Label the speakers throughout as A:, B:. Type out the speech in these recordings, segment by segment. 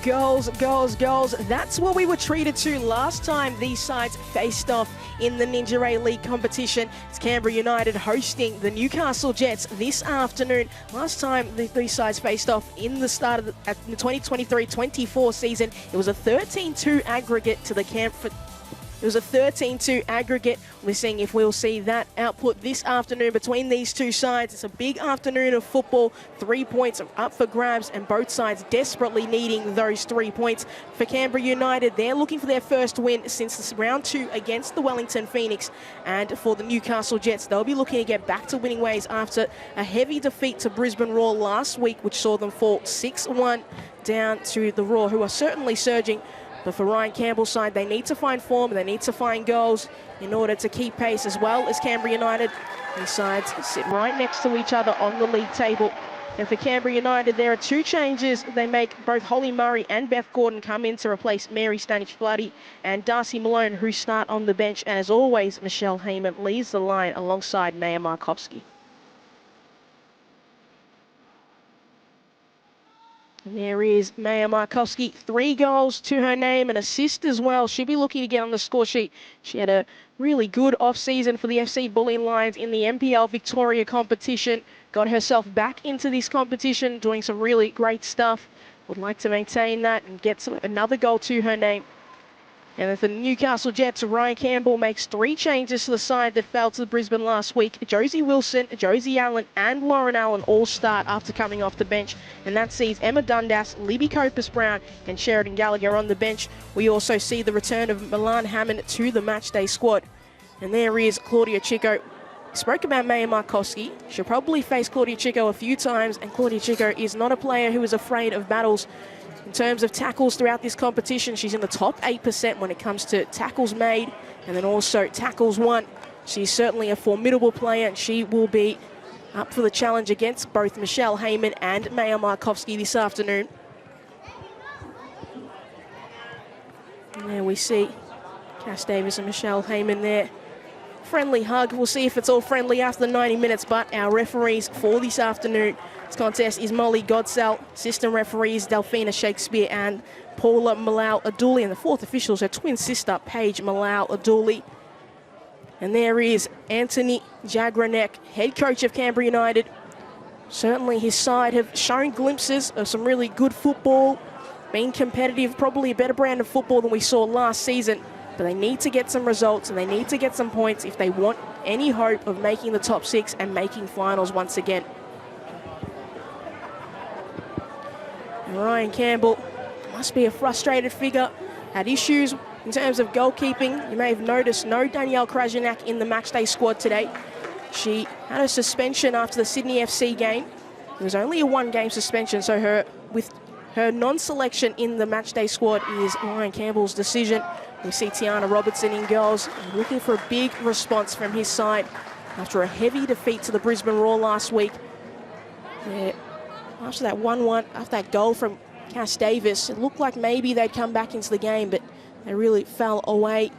A: Goals, goals, goals. That's what we were treated to last time these sides faced off in the Ninja A-League competition. It's Canberra United hosting the Newcastle Jets this afternoon. Last time these sides faced off in the start of the 2023-24 season, it was a 13-2 aggregate to the Canberra. It was a 13-2 aggregate. We're seeing if we'll see that output this afternoon between these two sides. It's a big afternoon of football. 3 points up for grabs, and both sides desperately needing those 3 points. For Canberra United, they're looking for their first win since round 2 against the Wellington Phoenix. And for the Newcastle Jets, they'll be looking to get back to winning ways after a heavy defeat to Brisbane Roar last week, which saw them fall 6-1 down to the Roar, who are certainly surging. But for Ryan Campbell's side, they need to find form, they need to find goals in order to keep pace, as well as Canberra United. These sides sit right next to each other on the league table. And for Canberra United, there are 2 changes. They make both Holly Murray and Beth Gordon come in to replace Mary Stanich-Bloody and Darcy Malone, who start on the bench. And as always, Michelle Heyman leads the line alongside Maya Markovski. And there is Maya Markovski, 3 goals to her name, an assist as well. She'll be looking to get on the score sheet. She had a really good off-season for the FC Bulleen Lions in the NPL Victoria competition. Got herself back into this competition, doing some really great stuff. Would like to maintain that and get another goal to her name. And for the Newcastle Jets, Ryan Campbell makes 3 changes to the side that fell to Brisbane last week. Josie Wilson, Josie Allen and Lauren Allen all start after coming off the bench. And that sees Emma Dundas, Libby Copus-Brown and Sheridan Gallagher on the bench. We also see the return of Milan Hammond to the matchday squad. And there is Claudia Chico. Spoke about Maya Markovski. She'll probably face Claudia Chico a few times, and Claudia Chico is not a player who is afraid of battles. In terms of tackles throughout this competition, she's in the top 8% when it comes to tackles made and then also tackles won. She's certainly a formidable player, and she will be up for the challenge against both Michelle Heyman and Maya Markovski this afternoon. And there we see Cass Davis and Michelle Heyman there. Friendly hug. We'll see if it's all friendly after the 90 minutes, but our referees for this afternoon contest is Molly Godsell. Assistant referees Delphina Shakespeare and Paula Malau-Aduli, and the 4th officials, her twin sister Paige Malau-Aduli. And there is Anthony Jagranek, head coach of Canberra United. Certainly his side have shown glimpses of some really good football, being competitive, probably a better brand of football than we saw last season. But they need to get some results and they need to get some points if they want any hope of making the top 6 and making finals once again. And Ryan Campbell must be a frustrated figure. Had issues in terms of goalkeeping. You may have noticed no Danielle Krajnak in the matchday squad today. She had a suspension after the Sydney FC game. It was only a 1-game suspension, so her non-selection in the matchday squad is Ryan Campbell's decision. We see Tiana Robertson in goals, looking for a big response from his side after a heavy defeat to the Brisbane Roar last week. Yeah, after that 1-1, after that goal from Cass Davis, it looked like maybe they'd come back into the game, but they really fell away.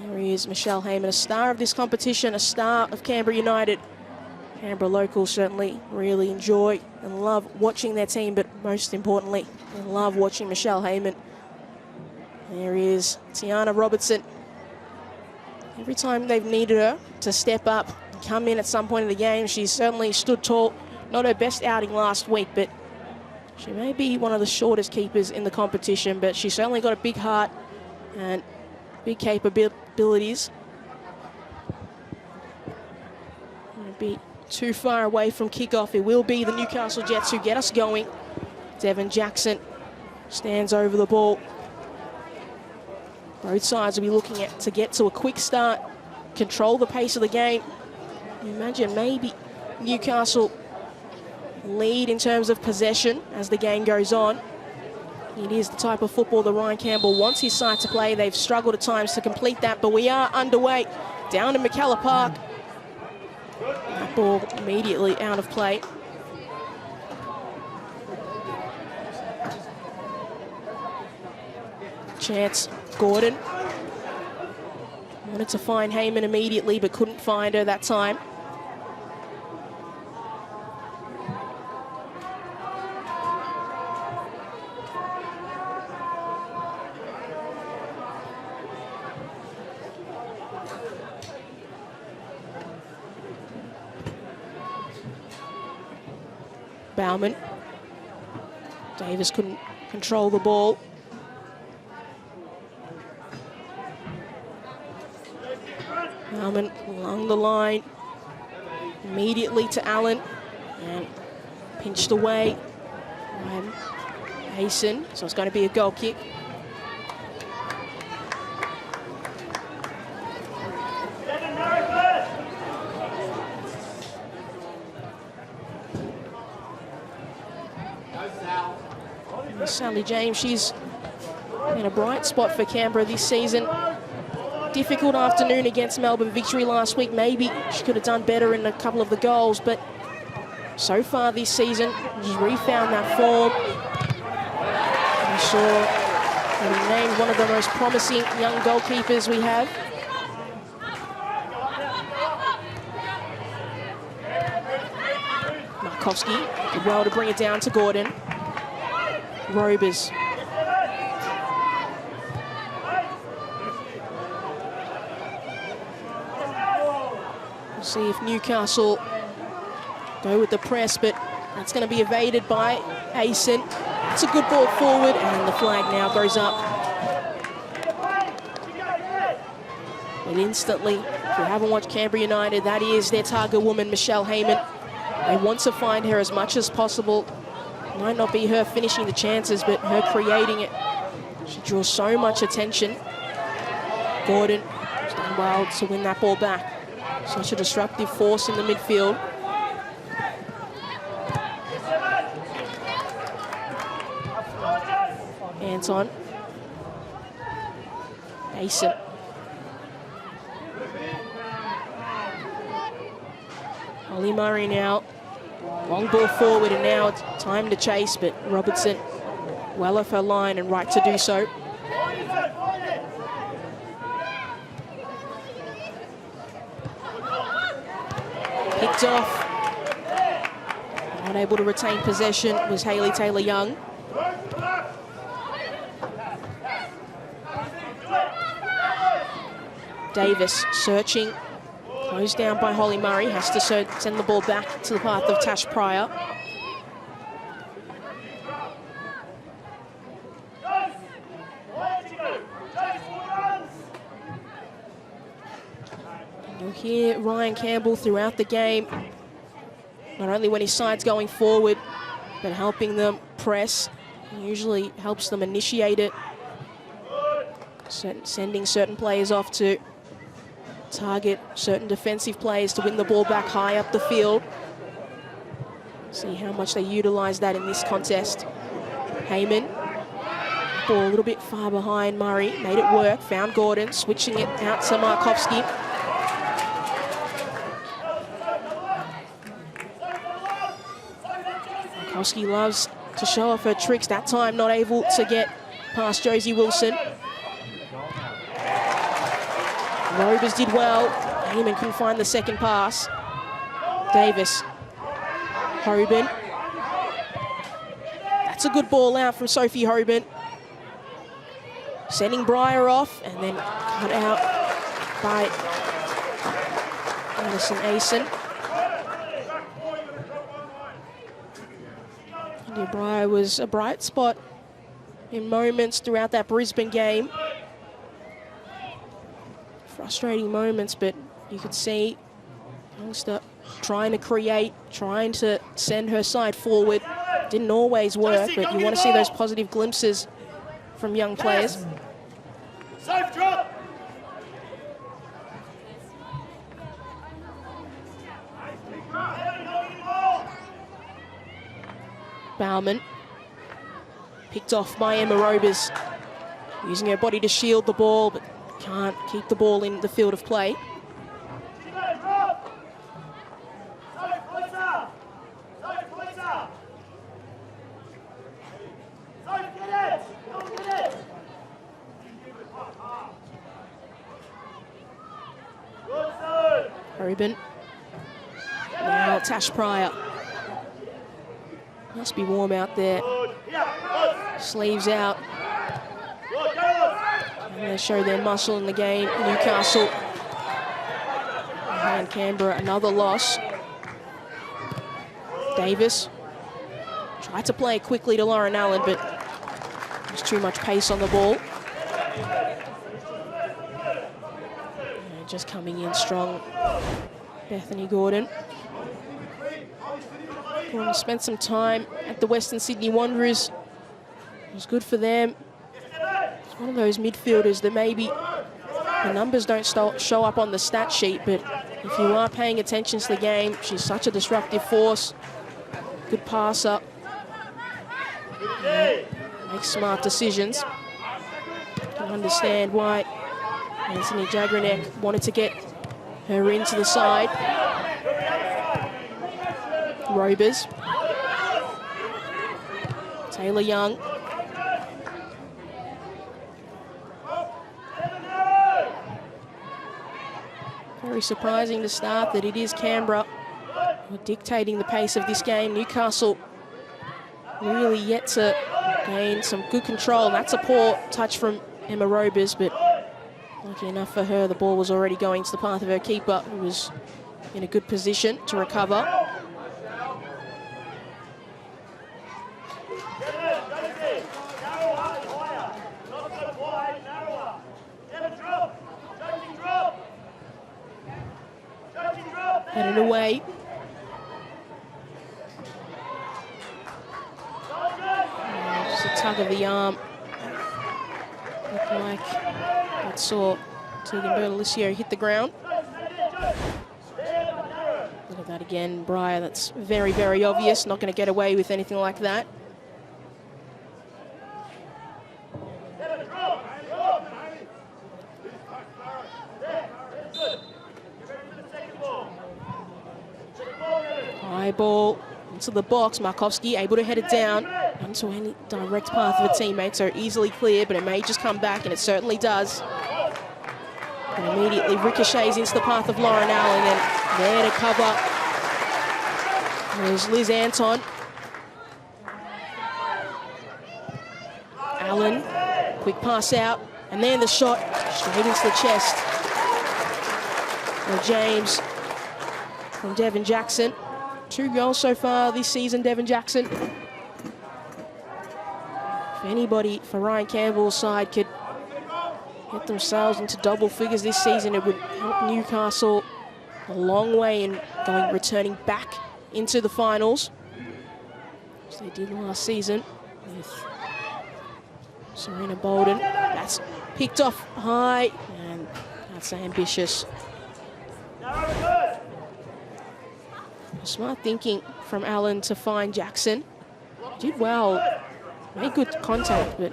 A: There he is, Michelle Heyman, a star of this competition, a star of Canberra United. Canberra locals certainly really enjoy and love watching their team, but most importantly, they love watching Michelle Heyman. There is Tiana Robertson. Every time they've needed her to step up and come in at some point in the game, she's certainly stood tall. Not her best outing last week, but she may be one of the shortest keepers in the competition, but she's certainly got a big heart and big capabilities. Won't be too far away from kickoff. It will be the Newcastle Jets who get us going. Devon Jackson stands over the ball. Both sides will be looking to get to a quick start, control the pace of the game. Imagine maybe Newcastle lead in terms of possession as the game goes on. It is the type of football that Ryan Campbell wants his side to play. They've struggled at times to complete that, but we are underway down in McKellar Park. That ball immediately out of play. Chance Gordon wanted to find Heyman immediately, but couldn't find her that time. Bauman. Davis couldn't control the ball. Bauman along the line. Immediately to Allen. And pinched away. And Hasten. So it's going to be a goal kick. Sally James, she's in a bright spot for Canberra this season. Difficult afternoon against Melbourne Victory last week. Maybe she could have done better in a couple of the goals, but so far this season, she's refound that form. We saw her named one of the most promising young goalkeepers we have. Markovski did well to bring it down to Gordon. Robers. We'll see if Newcastle go with the press, but that's going to be evaded by Asen. It's a good ball forward, and the flag now goes up. And instantly, if you haven't watched Canberra United, that is their target woman, Michelle Heyman. They want to find her as much as possible. Might not be her finishing the chances, but her creating it. She draws so much attention. Gordon has done well to win that ball back. Such a disruptive force in the midfield. Anton. Mason. Holly Murray now. Long ball forward, and now it's time to chase, but Robertson well off her line and right to do so. Picked off. Not able to retain possession was Hayley Taylor-Young. Davis searching. Closed down by Holly Murray, has to send the ball back to the path of Tash Pryor. You'll hear Ryan Campbell throughout the game, not only when his side's going forward, but helping them press. He usually helps them initiate it, sending certain players off to target certain defensive players to win the ball back high up the field. See how much they utilize that in this contest. Heyman, ball a little bit far behind Murray, made it work, found Gordon, switching it out to Markovski. Markovski loves to show off her tricks, that time not able to get past Josie Wilson. Robers did well. Heyman couldn't find the second pass. Davis. Hoban. That's a good ball out from Sophie Hoban. Sending Breyer off and then cut out by Madison Asen. India Breyer was a bright spot in moments throughout that Brisbane game. Frustrating moments, but you could see youngster trying to create, trying to send her side forward. Didn't always work, but you want to see those positive glimpses from young players.
B: Safe drop.
A: Bauman. Picked off by Emma Robers. Using her body to shield the ball, but can't keep the ball in the field of play. Hoban. Now Tash Pryor. Must be warm out there. Sleeves out. And they show their muscle in the game. Newcastle and Canberra, another loss. Davis Tried to play it quickly to Lauren Allen, but there's too much pace on the ball. And just coming in strong, Bethany Gordon. Gordon spent some time at the Western Sydney Wanderers. It was good for them. It's one of those midfielders that maybe the numbers don't show up on the stat sheet, but if you are paying attention to the game, she's such a disruptive force. Good passer. Makes smart decisions. Can understand why Anthony Jagranek wanted to get her into the side. Robers. Taylor Young. Very surprising to start that it is Canberra who are dictating the pace of this game. Newcastle really yet to gain some good control. And that's a poor touch from Emma Robers, but lucky enough for her, the ball was already going to the path of her keeper, who was in a good position to recover. Headed away. Just a tug of the arm. Looked like that saw Tegan Bertolicio hit the ground. Look at that again, Briar. That's very, very obvious. Not going to get away with anything like that. High ball into the box. Markovski able to head it down into any direct path of a teammate, so easily clear, but it may just come back, and it certainly does. And immediately ricochets into the path of Lauren Allen, and there to cover. There's Liz Anton. Allen, quick pass out, and then the shot straight into the chest. Well, James from Devon Jackson. 2 goals so far this season, Devon Jackson. If anybody for Ryan Campbell's side could get themselves into double figures this season, it would help Newcastle a long way in returning back into the finals, as they did last season with Serena Bolden. That's picked off high, and that's ambitious. Smart thinking from Allen to find Jackson. Did well, made good contact, but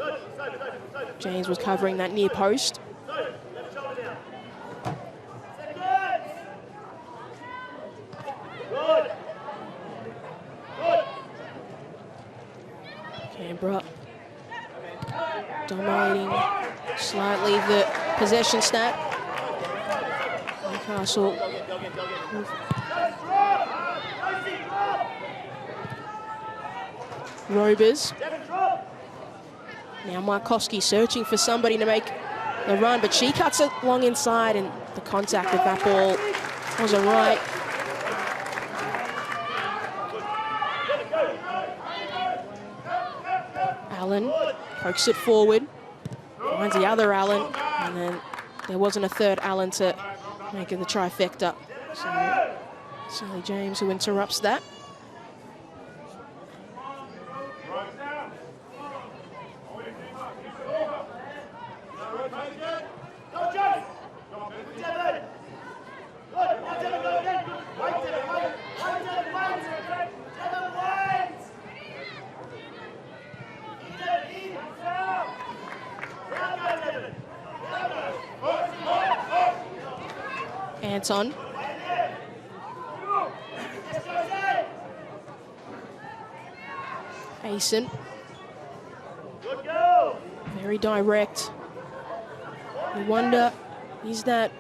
A: James was covering that near post. Canberra dominating slightly the possession stat. Newcastle Robers. Now Markovski searching for somebody to make the run, but she cuts it long inside, and the contact with that ball wasn't right. Allen pokes it forward, finds the other Allen, and then there wasn't a third Allen to make it the trifecta. So Sally James who interrupts that. Anton. Mason. Very direct. You wonder, is that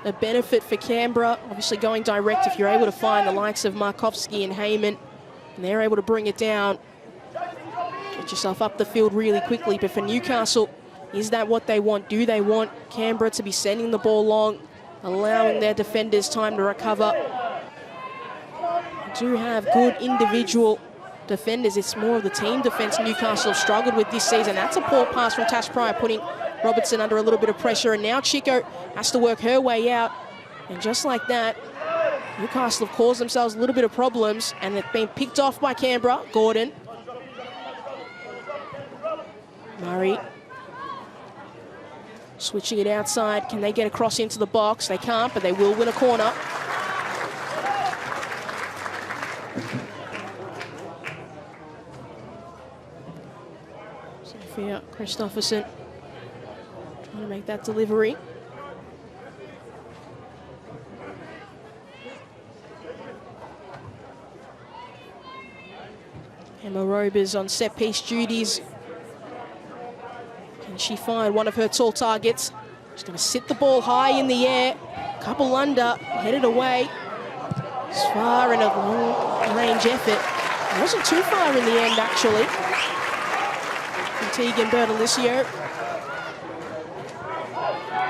A: a benefit for Canberra? Obviously going direct, if you're able to find the likes of Markovski and Heyman, and they're able to bring it down, get yourself up the field really quickly. But for Newcastle, is that what they want? Do they want Canberra to be sending the ball long, allowing their defenders time to recover? They do have good individual defenders. It's more of the team defence Newcastle have struggled with this season. That's a poor pass from Tash Pryor, putting Robertson under a little bit of pressure. And now Chico has to work her way out. And just like that, Newcastle have caused themselves a little bit of problems, and they've been picked off by Canberra. Gordon. Murray. Switching it outside. Can they get across into the box? They can't, but they will win a corner. Sophia Christopherson trying to make that delivery. Emma Robers on set-piece duties. Can she find one of her tall targets? She's going to sit the ball high in the air. Couple under, headed away. It's far in a long-range effort. It wasn't too far in the end, actually. From Tegan Bertolicio.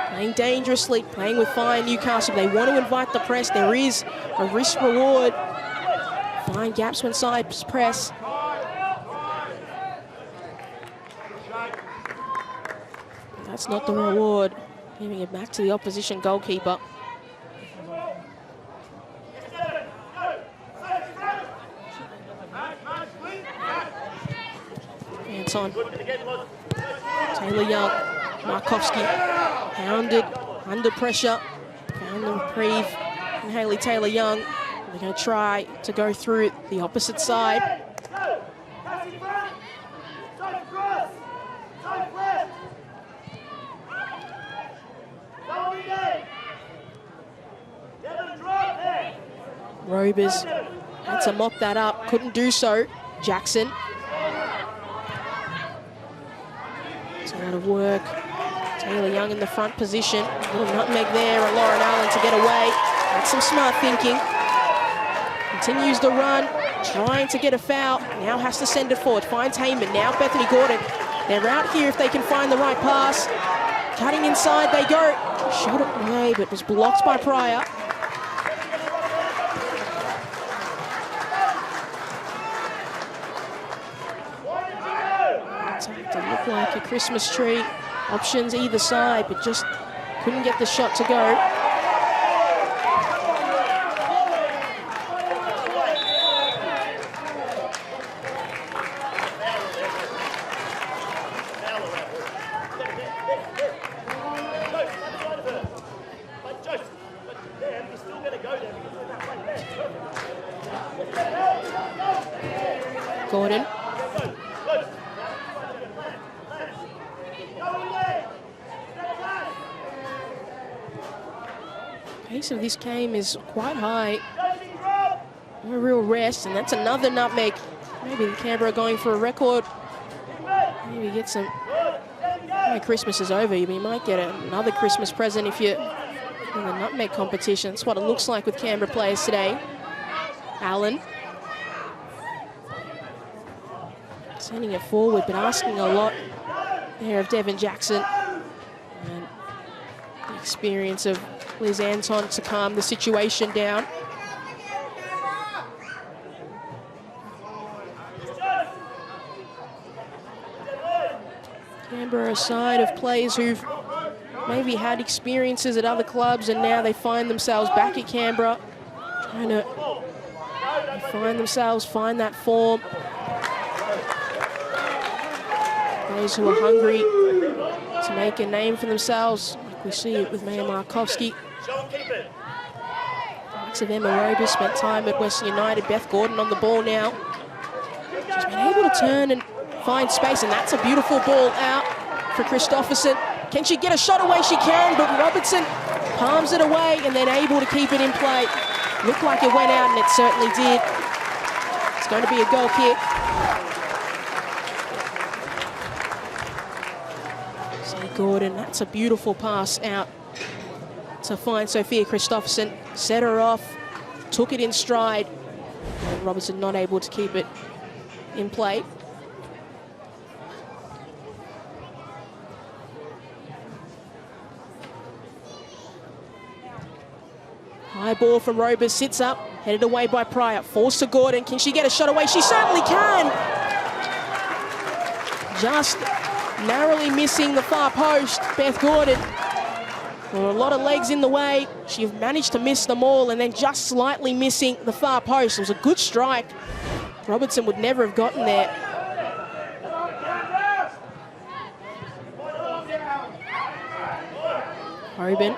A: Playing dangerously, playing with fire Newcastle. They want to invite the press. There is a risk-reward. Find gaps when sides press. That's not the reward. Giving it back to the opposition goalkeeper. Anton. Taylor Young. Markovsky. Hounded. Under pressure. Found the reprieve. And Hayley Taylor Young. They're going to try to go through the opposite side. Robers had to mop that up, couldn't do so. Jackson. It's a lot of work. Taylor Young in the front position. A little nutmeg there at Lauren Allen to get away. That's some smart thinking. Continues the run, trying to get a foul. Now has to send it forward. Finds Heyman. Now Bethany Gordon. They're out here if they can find the right pass. Cutting inside they go. Shot it away, but was blocked by Pryor. To look like a Christmas tree. Options either side, but just couldn't get the shot to go. Gordon. Pace of this game is quite high. No real rest, and that's another nutmeg. Maybe the Canberra going for a record. Maybe get some. When Christmas is over, you might get another Christmas present if you're in the nutmeg competition. That's what it looks like with Canberra players today. Allen. Sending it forward, but asking a lot there of Devon Jackson. And the experience of Liz Anton to calm the situation down. Canberra, a side of players who've maybe had experiences at other clubs and now they find themselves back at Canberra, trying to find that form. Players who are hungry to make a name for themselves, like we see it with Maya Markovsky. The likes of Emma Robers spent time at Western United. Beth Gordon on the ball now. She's been able to turn and find space, and that's a beautiful ball out for Christopherson. Can she get a shot away? She can, but Robertson palms it away and then able to keep it in play. Looked like it went out, and it certainly did. It's going to be a goal kick. Gordon, that's a beautiful pass out to find Sophia Christopherson. Set her off, took it in stride, and Robertson not able to keep it in play. High ball from Robers, sits up, Headed away by Pryor. Forced to Gordon. Can she get a shot away? She certainly can. Just narrowly missing the far post, Beth Gordon. There were a lot of legs in the way. She managed to miss them all and then just slightly missing the far post. It was a good strike. Robertson would never have gotten there. Hoban.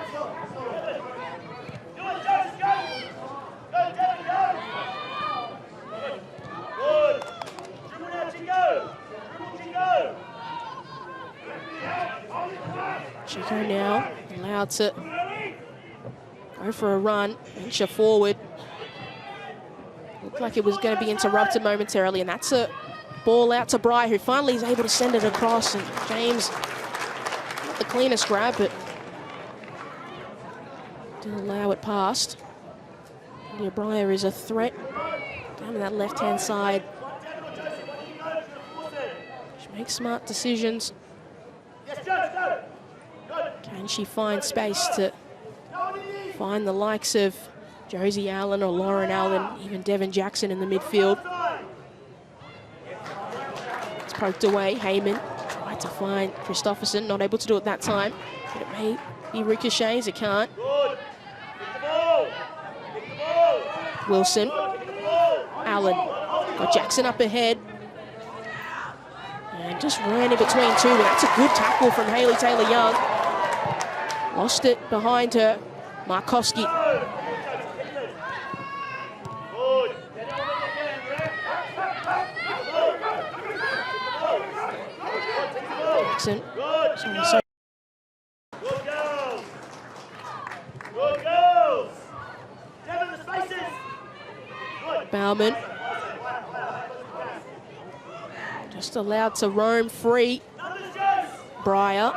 A: Chico now allowed to go for a run, inch forward. Looked like it was going to be interrupted momentarily, and that's a ball out to Bry, who finally is able to send it across. And James, not the cleanest grab, but didn't allow it past. India Breyer is a threat down that left-hand side. She makes smart decisions. Can she find space to find the likes of Josie Allen or Lauren Allen, even Devon Jackson in the midfield? It's poked away. Heyman tried to find Christopherson, not able to do it that time. But it may be ricochets, it can't. Wilson. Allen. Got Jackson up ahead. And just ran in between two, but that's a good tackle from Hayley Taylor-Young. Lost it behind her. Markowski. Jackson. Sorry.
B: Good girls. Good girls. Devon, the spaces. Good.
A: Bauman. Just allowed to roam free. Breyer.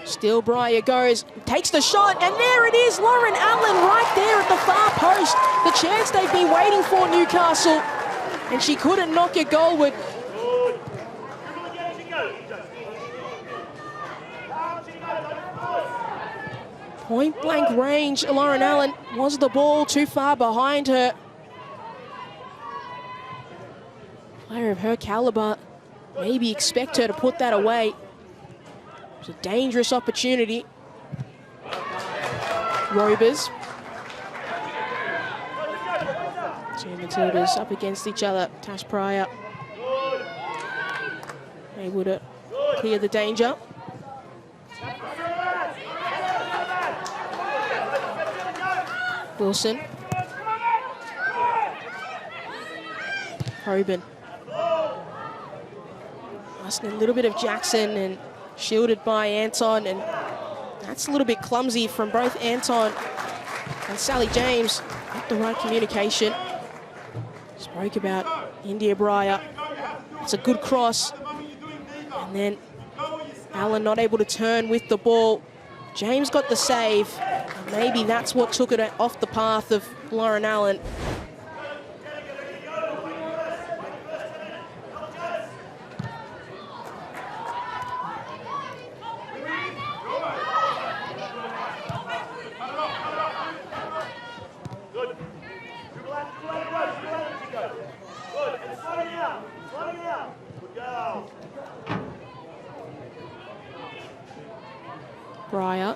A: Still Breyer goes, takes the shot, and there it is, Lauren Allen right there at the far post. The chance they've been waiting for, Newcastle, and she couldn't knock it goalward. Point blank range, Lauren Allen. Was the ball too far behind her? Player of her caliber, maybe expect her to put that away. It's a dangerous opportunity. Robers. Two Matildas up against each other. Tash Pryor able to clear the danger. Wilson. Hoban. Asking a little bit of Jackson and shielded by Anton, and that's a little bit clumsy from both Anton and Sally James. Not the right communication. Spoke about India Breyer. It's a good cross. And then Allen not able to turn with the ball. James got the save. And maybe that's what took it off the path of Lauren Allen. Breyer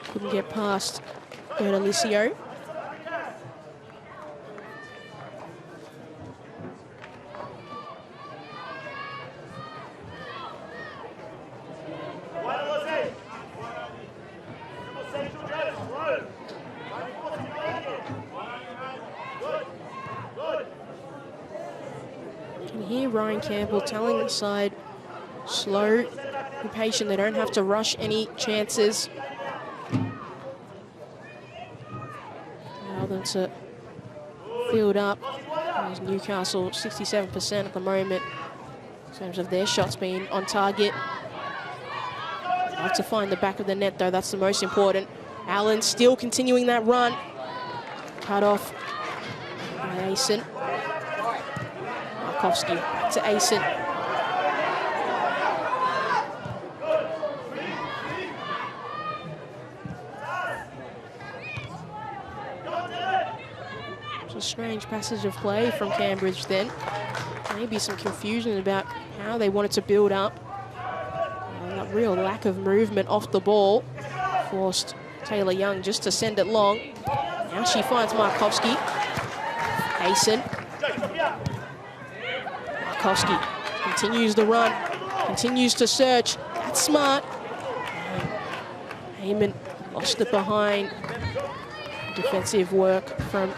A: couldn't get past Bertalicio. You can hear Ryan Campbell telling the side, slow and patient. They don't have to rush any chances. Allow them to field up. There's Newcastle 67% at the moment in terms of their shots being on target. Have to find the back of the net though, that's the most important. Allen still continuing that run. Cut off by Asen. Markowski back to Asen. strange passage of play from Cambridge then. Maybe some confusion about how they wanted to build up. A real lack of movement off the ball forced Taylor Young just to send it long. Now she finds Markowski. Hasten. Markowski continues the run, continues to search. That's smart. Heyman lost it behind. Defensive work from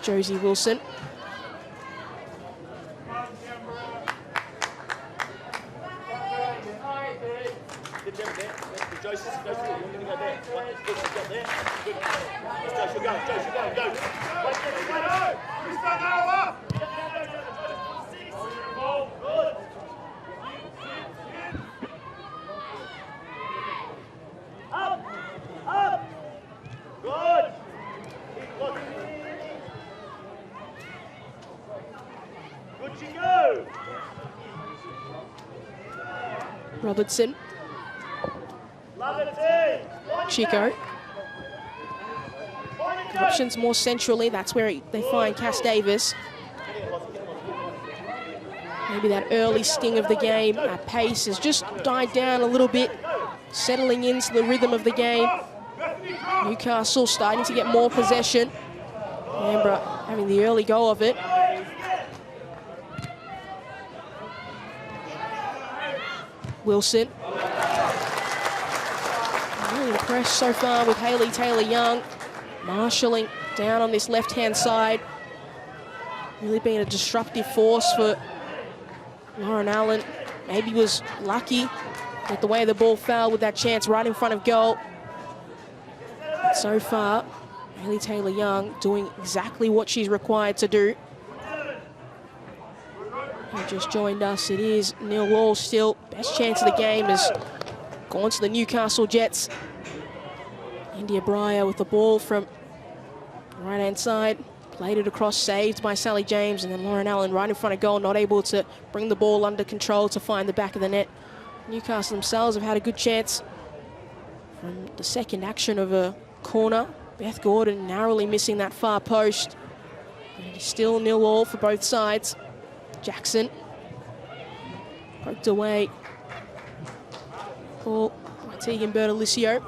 A: Josie Wilson. Robertson. Chico. Options more centrally, that's where they find Cass Davis. Maybe that early sting of the game, that pace has just died down a little bit, settling into the rhythm of the game. Newcastle starting to get more possession. Canberra having the early go of it. Wilson. Really impressed so far with Hayley Taylor-Young. Marshalling down on this left-hand side. Really being a disruptive force for Lauren Allen. Maybe was lucky with the way the ball fell with that chance right in front of goal. But so far, Hayley Taylor-Young doing exactly what she's required to do. Who just joined us, it is Neil Wall still. Best chance of the game has gone to the Newcastle Jets. India Breyer with the ball from the right-hand side. Played it across, saved by Sally James, and then Lauren Allen right in front of goal, not able to bring the ball under control to find the back of the net. Newcastle themselves have had a good chance from the second action of a corner. Beth Gordon narrowly missing that far post. And it is still 0-0 for both sides. Jackson poked away. Ball by Tegan Bertolicio.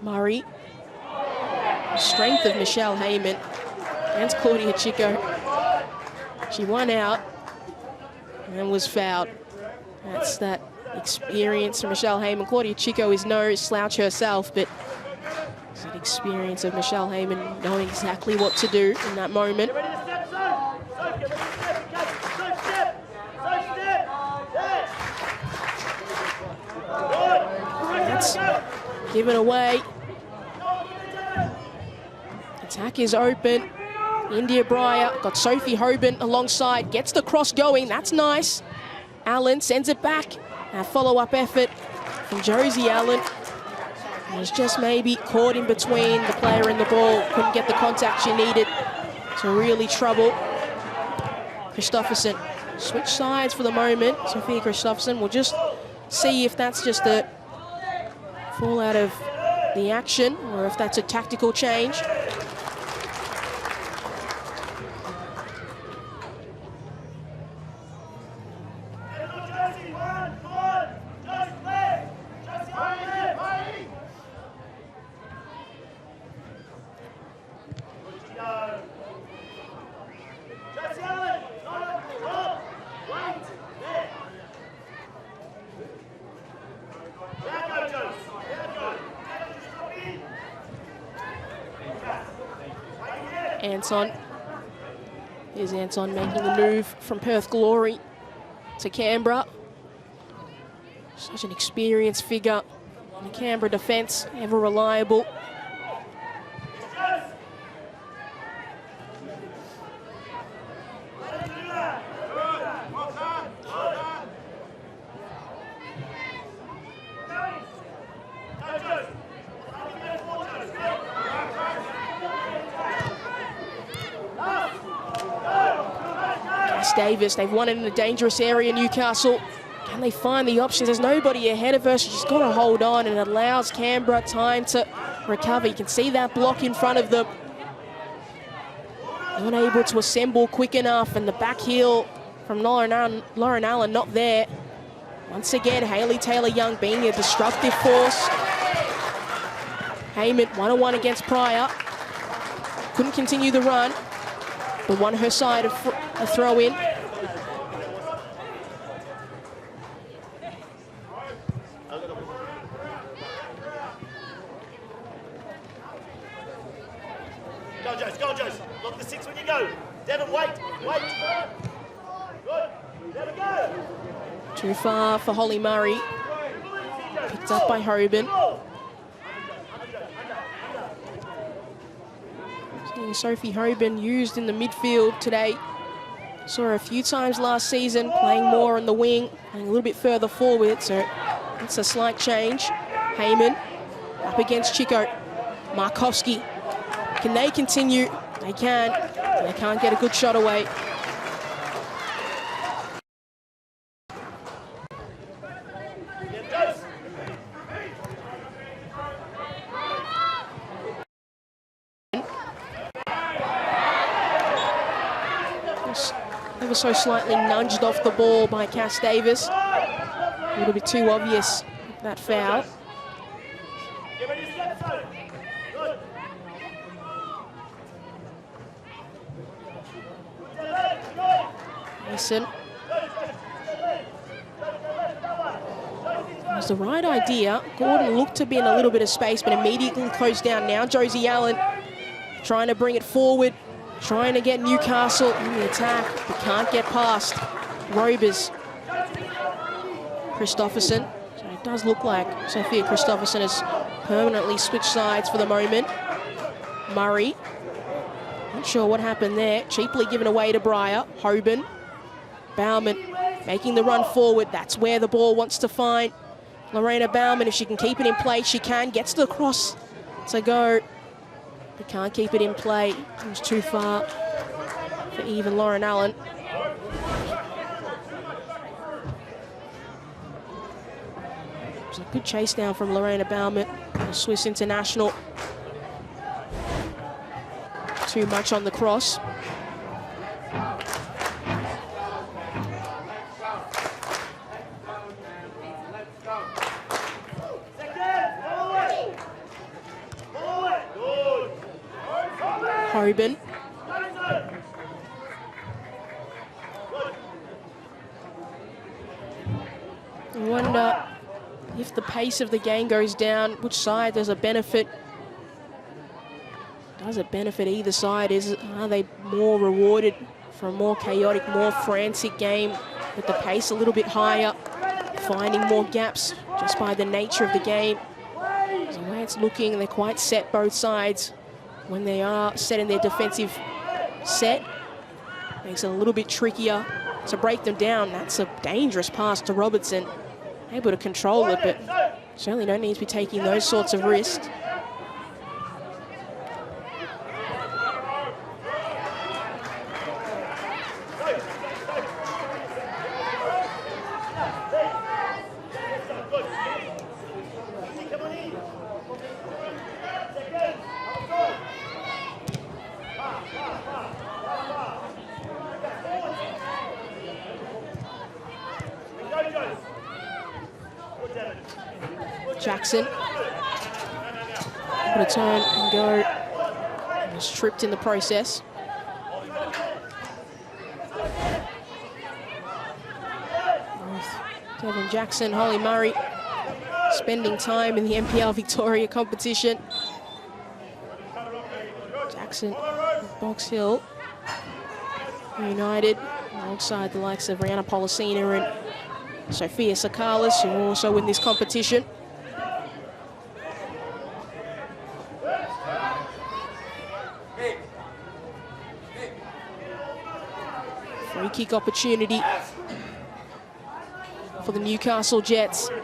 A: Murray. Strength of Michelle Heyman and Claudia Chico. She won out and was fouled. That's that experience from Michelle Heyman. Claudia Chico is no slouch herself, but it's an experience of Michelle Heyman knowing exactly what to do in that moment. That's given away. Attack is open. India Breyer got Sophie Hoban alongside, gets the cross going, that's nice. Allen sends it back. A follow-up effort from Josie Allen. And was just maybe caught in between the player and the ball. Couldn't get the contact she needed to really trouble Christopherson. Switch sides for the moment. Sophia Christopherson. We'll just see if that's just a fallout of the action or if that's a tactical change. Anton. Here's Anton making the move from Perth Glory to Canberra. Such an experienced figure in the Canberra defence, ever reliable. Davis. They've won it in a dangerous area, Newcastle. Can they find the options? There's nobody ahead of her. She's got to hold on, and it allows Canberra time to recover. You can see that block in front of them. Not able to assemble quick enough, and the back heel from Lauren Allen not there. Once again, Hayley Taylor-Young being a destructive force. Heyman, 1-on-1 against Pryor. Couldn't continue the run, but won her side a throw in.
B: Go, Joyce, go, Joyce. Lock the 6 when you go. Devon, wait. Good. Devon, go.
A: Too far for Holly Murray. Picked up by Hoban. Seeing Sophie Hoban used in the midfield today. Saw her a few times last season, playing more on the wing, playing a little bit further forward, so it's a slight change. Heyman up against Chico. Markowski. Can they continue? They can. They can't get a good shot away. Ever so slightly nudged off the ball by Cass Davis. A little bit too obvious, that foul. Mason. It was the right idea. Gordon looked to be in a little bit of space, but immediately closed down. Now Josie Allen trying to bring it forward, trying to get Newcastle in the attack, but can't get past Robers. Christopherson. So it does look like Sophia Christopherson has permanently switched sides for the moment. Murray. Not sure what happened there. Cheaply given away to Breyer. Hoban. Bauman making the run forward. That's where the ball wants to find Lorena Bauman. If she can keep it in play, she can. Gets to the cross to go. But can't keep it in play. It was too far for even Lauren Allen. It was a good chase down from Lorena Bauman, the Swiss international. Too much on the cross. Hoban. I wonder if the pace of the game goes down, which side does it benefit? Does it benefit either side? Are they more rewarded for a more chaotic, more frantic game with the pace a little bit higher, finding more gaps just by the nature of the game? The way it's looking, they're quite set both sides. When they are set in their defensive set, makes it a little bit trickier to break them down. That's a dangerous pass to Robertson. Able to control it, but certainly don't need to be taking those sorts of risks. Jackson. Able to turn and go. And was tripped in the process. Devon Jackson, Holly Murray spending time in the NPL Victoria competition. Jackson, Box Hill United, alongside the likes of Rihanna Policina and Sophia Sakalis, who are also in this competition. Free kick opportunity for the Newcastle Jets. Look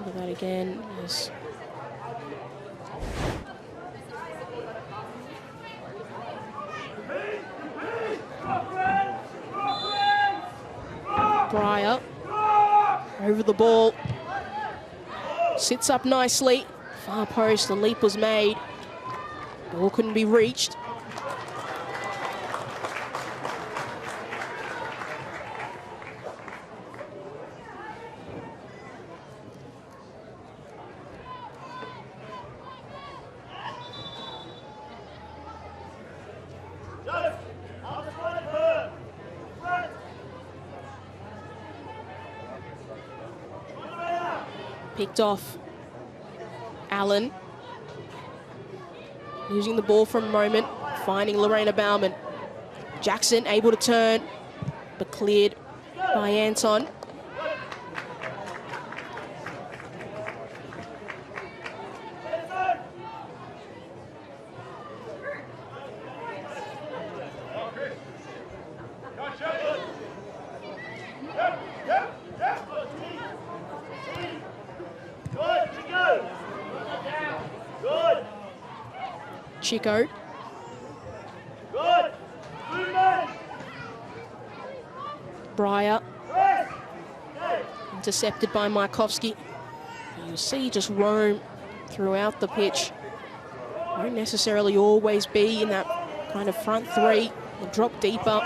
A: at that again. As Breyer over the ball. Sits up nicely. Far post, the leap was made. Ball couldn't be reached. Picked off. Allen. Losing the ball for a moment. Finding Lorena Bauman. Jackson able to turn, but cleared by Anton. Chico.
B: Good.
A: Breyer. Intercepted by Markovsky. You see just roam throughout the pitch. Won't necessarily always be in that kind of front three. Will drop deeper.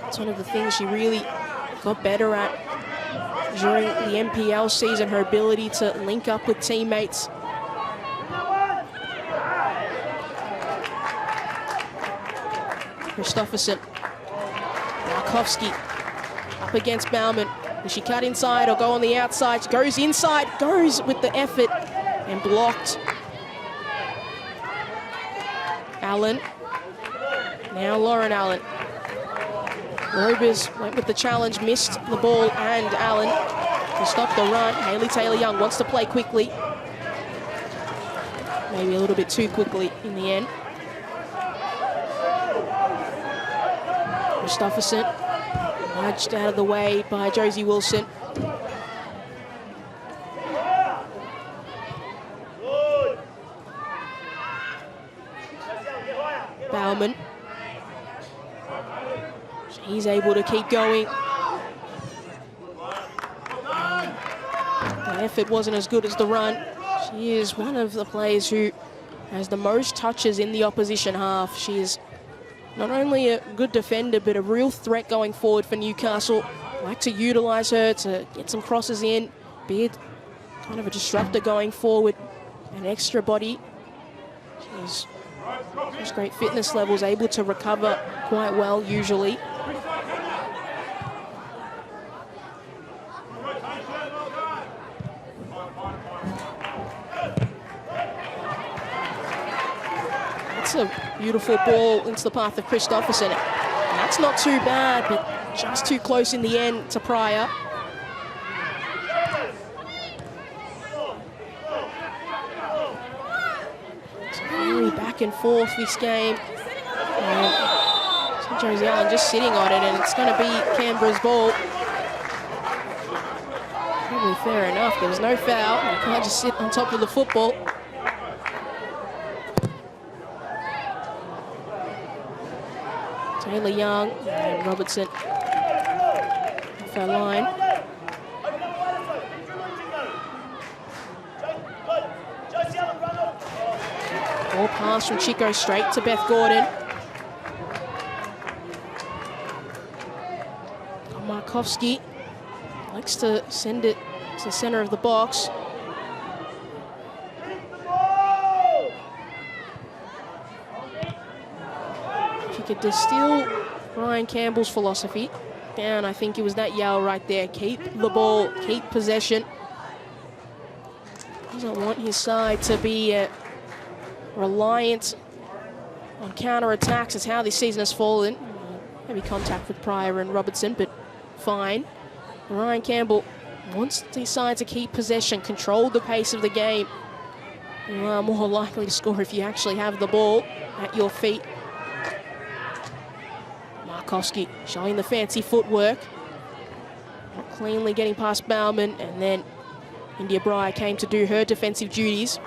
A: It's one of the things she really got better at during the NPL season, her ability to link up with teammates. Christopherson. Markovsky up against Bauman. Will she cut inside or go on the outside? She goes inside, goes with the effort and blocked. Allen. Now Lauren Allen. Robers went with the challenge, missed the ball, and Allen to stop the run. Hayley Taylor-Young wants to play quickly. Maybe a little bit too quickly in the end. Christopherson nudged out of the way by Josie Wilson. Bauman. He's able to keep going. The effort wasn't as good as the run. She is one of the players who has the most touches in the opposition half. She is not only a good defender, but a real threat going forward for Newcastle. Like to utilise her to get some crosses in, be kind of a disruptor going forward, an extra body. She's great fitness levels, able to recover quite well usually. That's a beautiful ball into the path of Christopherson. And that's not too bad, but just too close in the end to Pryor. It's very back and forth this game. St. Josie Allen just sitting on it, and it's going to be Canberra's ball. Probably fair enough. There was no foul. You can't just sit on top of the football. Taylor-Young and Robertson off our line. Ball pass from Chico straight to Beth Gordon. Markovsky likes to send it to the center of the box. If you could distill Ryan Campbell's philosophy down, I think it was that yell right there. Keep the ball, keep possession. He doesn't want his side to be reliant on counter-attacks. It's how this season has fallen. Maybe contact with Pryor and Robertson, but fine. Ryan Campbell wants his side to keep possession, control the pace of the game. You are more likely to score if you actually have the ball at your feet. Markovsky showing the fancy footwork. Cleanly getting past Bauman, and then India Breyer came to do her defensive duties.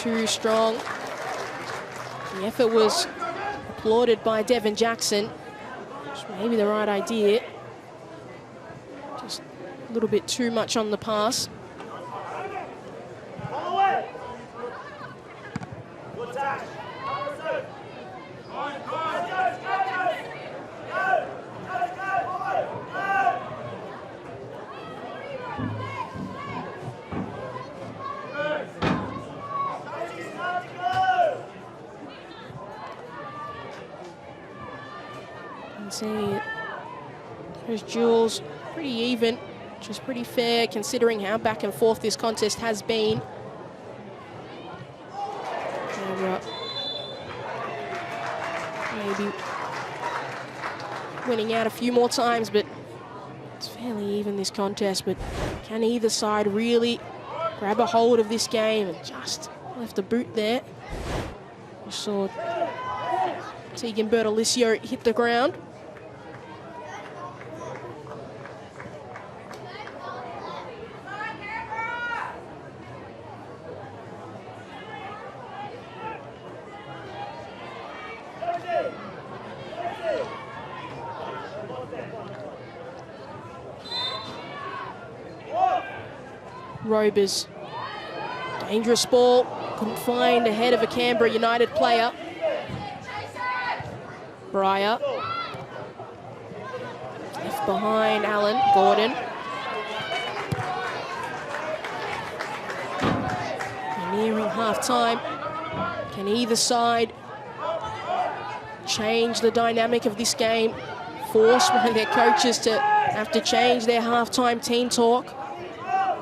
A: too strong. The effort was applauded by Devin Jackson, which may be the right idea. Just a little bit too much on the pass. See it. Those duels pretty even, which is pretty fair considering how back and forth this contest has been. Maybe winning out a few more times, but it's fairly even, this contest. But can either side really grab a hold of this game? And just left a boot there. We saw Tegan Bertolicio hit the ground. Robers, dangerous ball, couldn't find ahead of a Canberra United player. Breyer, left behind Allen, Gordon. We're nearing half-time. Can either side change the dynamic of this game, force one of their coaches to have to change their half-time team talk?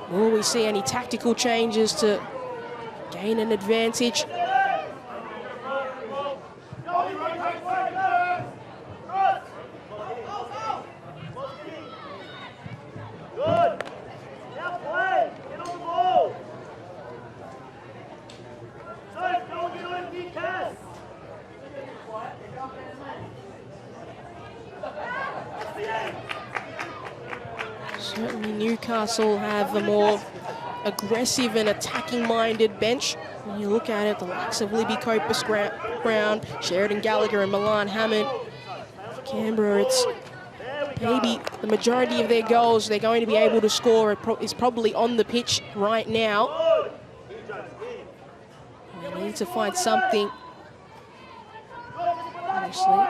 A: Will we see any tactical changes to gain an advantage? Certainly Newcastle have a more aggressive and attacking-minded bench. When you look at it, the likes of Libby Copus-Brown, Sheridan Gallagher and Milan Hammond. For Canberra, it's maybe the majority of their goals they're going to be able to score is probably on the pitch right now. They need to find something. Obviously,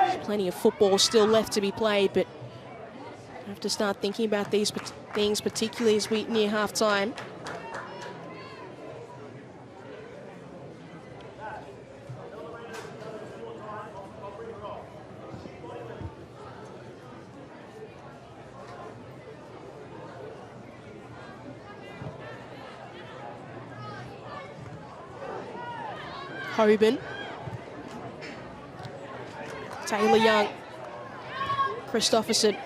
A: there's plenty of football still left to be played, but I have to start thinking about these things, particularly as we near half-time. Hoban, Taylor Young, Christopherson.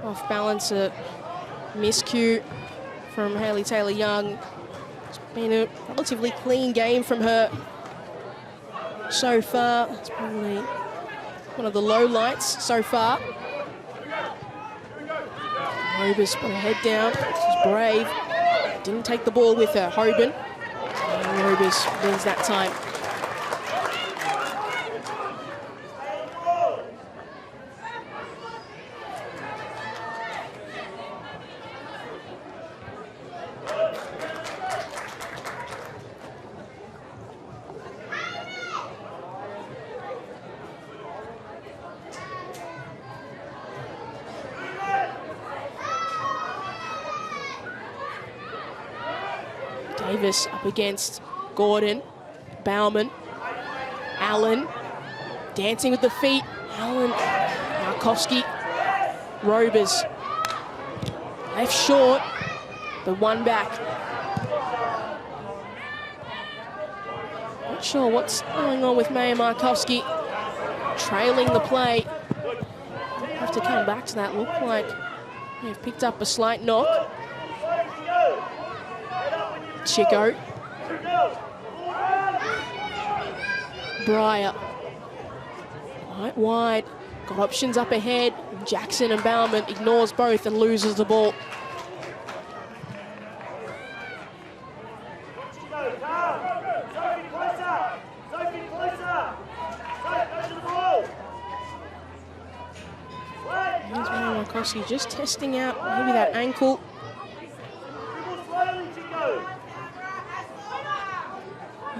A: Off balance, a miscue from Hayley Taylor-Young. It's been a relatively clean game from her so far. It's probably one of the low lights so far. Robers put her head down. She's brave. Didn't take the ball with her. Hoban. And Robers wins that time. Davis up against Gordon, Bauman, Allen, dancing with the feet, Allen, Markowski, Robers, left short, but one back. Not sure what's going on with Maya Markowski, trailing the play. Have to come back to that, look like they've picked up a slight knock. Chico. Breyer. Right wide. Got options up ahead. Jackson and Bauman ignores both and loses the ball. Koski just testing out maybe that ankle.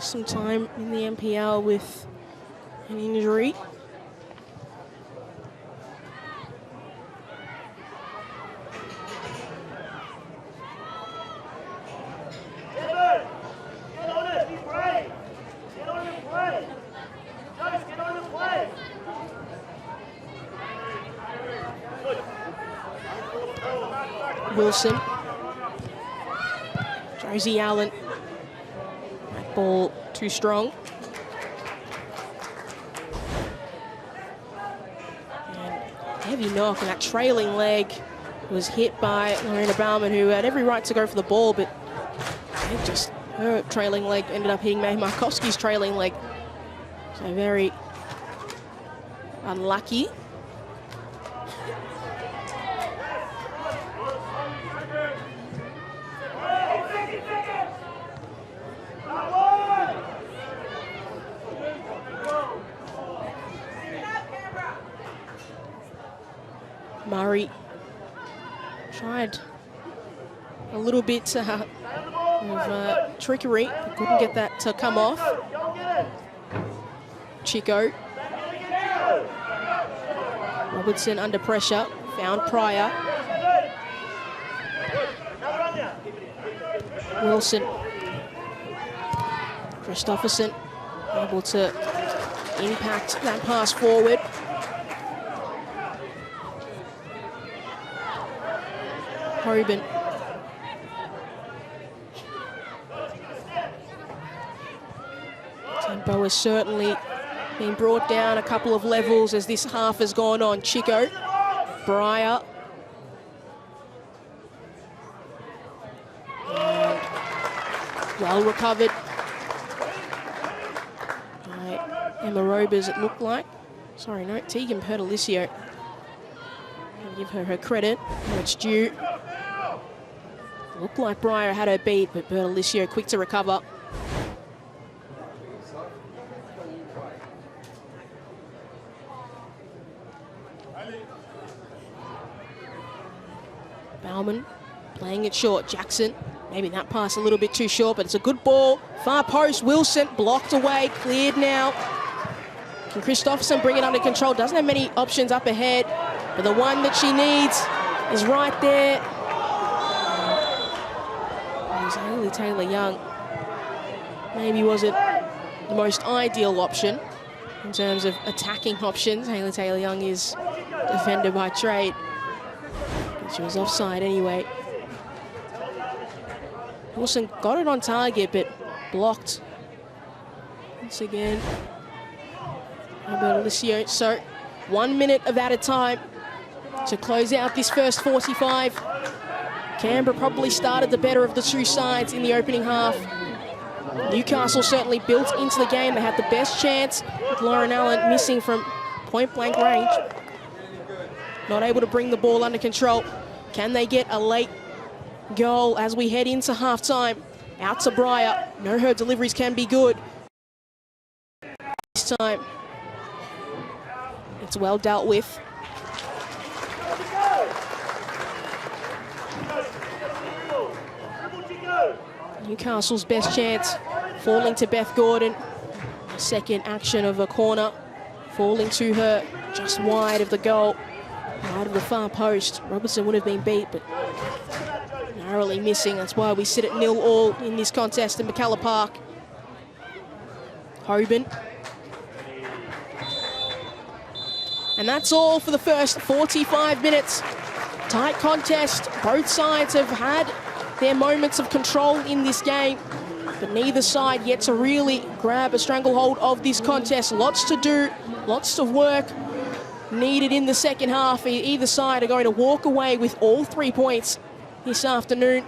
A: Some time in the MPL with an injury. Wilson. Josie Allen. That ball too strong. And heavy knock, and that trailing leg was hit by Lorena Baumann, who had every right to go for the ball, but just her trailing leg ended up hitting May Markowski's trailing leg. So very unlucky. Murray tried a little bit of trickery, but couldn't get that to come off. Chico. Robertson under pressure, found Pryor. Wilson. Christopherson able to impact that pass forward. Hoban. Tempo has certainly been brought down a couple of levels as this half has gone on. Chico, Breyer. And well recovered by Emma Robers, it looked like. Sorry, no, Tegan Pertalicio. I'll give her credit where it's due. Looked like Breyer had her beat, but Bertalicio quick to recover. Baumann playing it short. Jackson, maybe that pass a little bit too short, but it's a good ball. Far post, Wilson blocked away, cleared now. Can Christopherson bring it under control? Doesn't have many options up ahead, but the one that she needs is right there. Haley Taylor-Young maybe wasn't the most ideal option in terms of attacking options. Haley Taylor-Young is defender by trade. But she was offside anyway. Wilson got it on target, but blocked once again. Alicio. So 1 minute of added time to close out this first 45. Canberra probably started the better of the two sides in the opening half. Newcastle certainly built into the game. They had the best chance with Lauren Allen missing from point-blank range. Not able to bring the ball under control. Can they get a late goal as we head into half-time? Out to Breyer. No, her deliveries can be good. This time, it's well dealt with. Newcastle's best chance falling to Beth Gordon. Second action of a corner, falling to her just wide of the goal, wide of the far post. Robertson would have been beat, but narrowly missing. That's why we sit at 0-0 in this contest in McCullough Park. Hoban. And that's all for the first 45 minutes. Tight contest. Both sides have had their moments of control in this game, but neither side yet to really grab a stranglehold of this contest. Lots to do, lots of work needed in the second half. Either side are going to walk away with all 3 points this afternoon.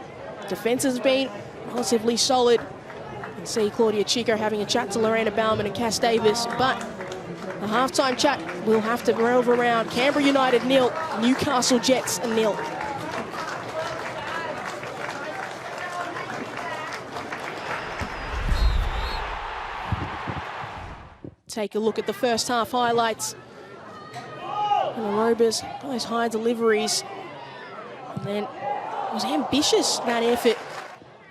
A: Defence has been relatively solid. You can see Claudia Chico having a chat to Lorena Baumann and Cass Davis, but the halftime chat will have to revolve around Canberra United 0, Newcastle Jets 0. Take a look at the first half highlights. And the Rovers got those high deliveries. And then it was ambitious, that effort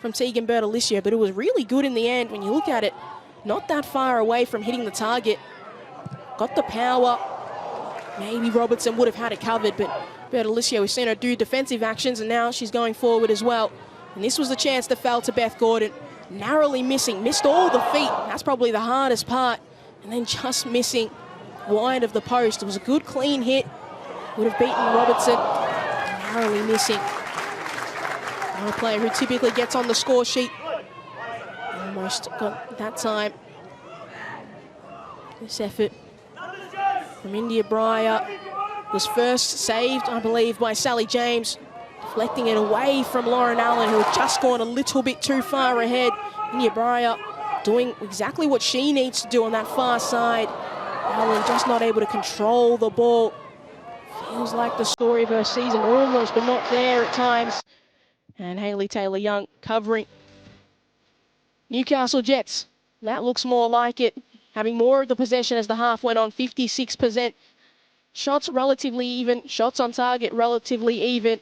A: from Tegan Bertolicio, but it was really good in the end when you look at it. Not that far away from hitting the target. Got the power. Maybe Robertson would have had it covered, but Bertolicio, we've seen her do defensive actions, and now she's going forward as well. And this was the chance that fell to Beth Gordon. Narrowly missing, missed all the feet. That's probably the hardest part. And then just missing wide of the post. It was a good, clean hit. Would have beaten Robertson. Narrowly missing. Not a player who typically gets on the score sheet. Almost got that time. This effort from India Breyer was first saved, I believe, by Sally James, deflecting it away from Lauren Allen, who had just gone a little bit too far ahead. India Breyer doing exactly what she needs to do on that far side. Allen just not able to control the ball. Feels like the story of her season almost, but not there at times. And Hayley Taylor-Young covering. Newcastle Jets, that looks more like it. Having more of the possession as the half went on, 56%. Shots relatively even, shots on target relatively even.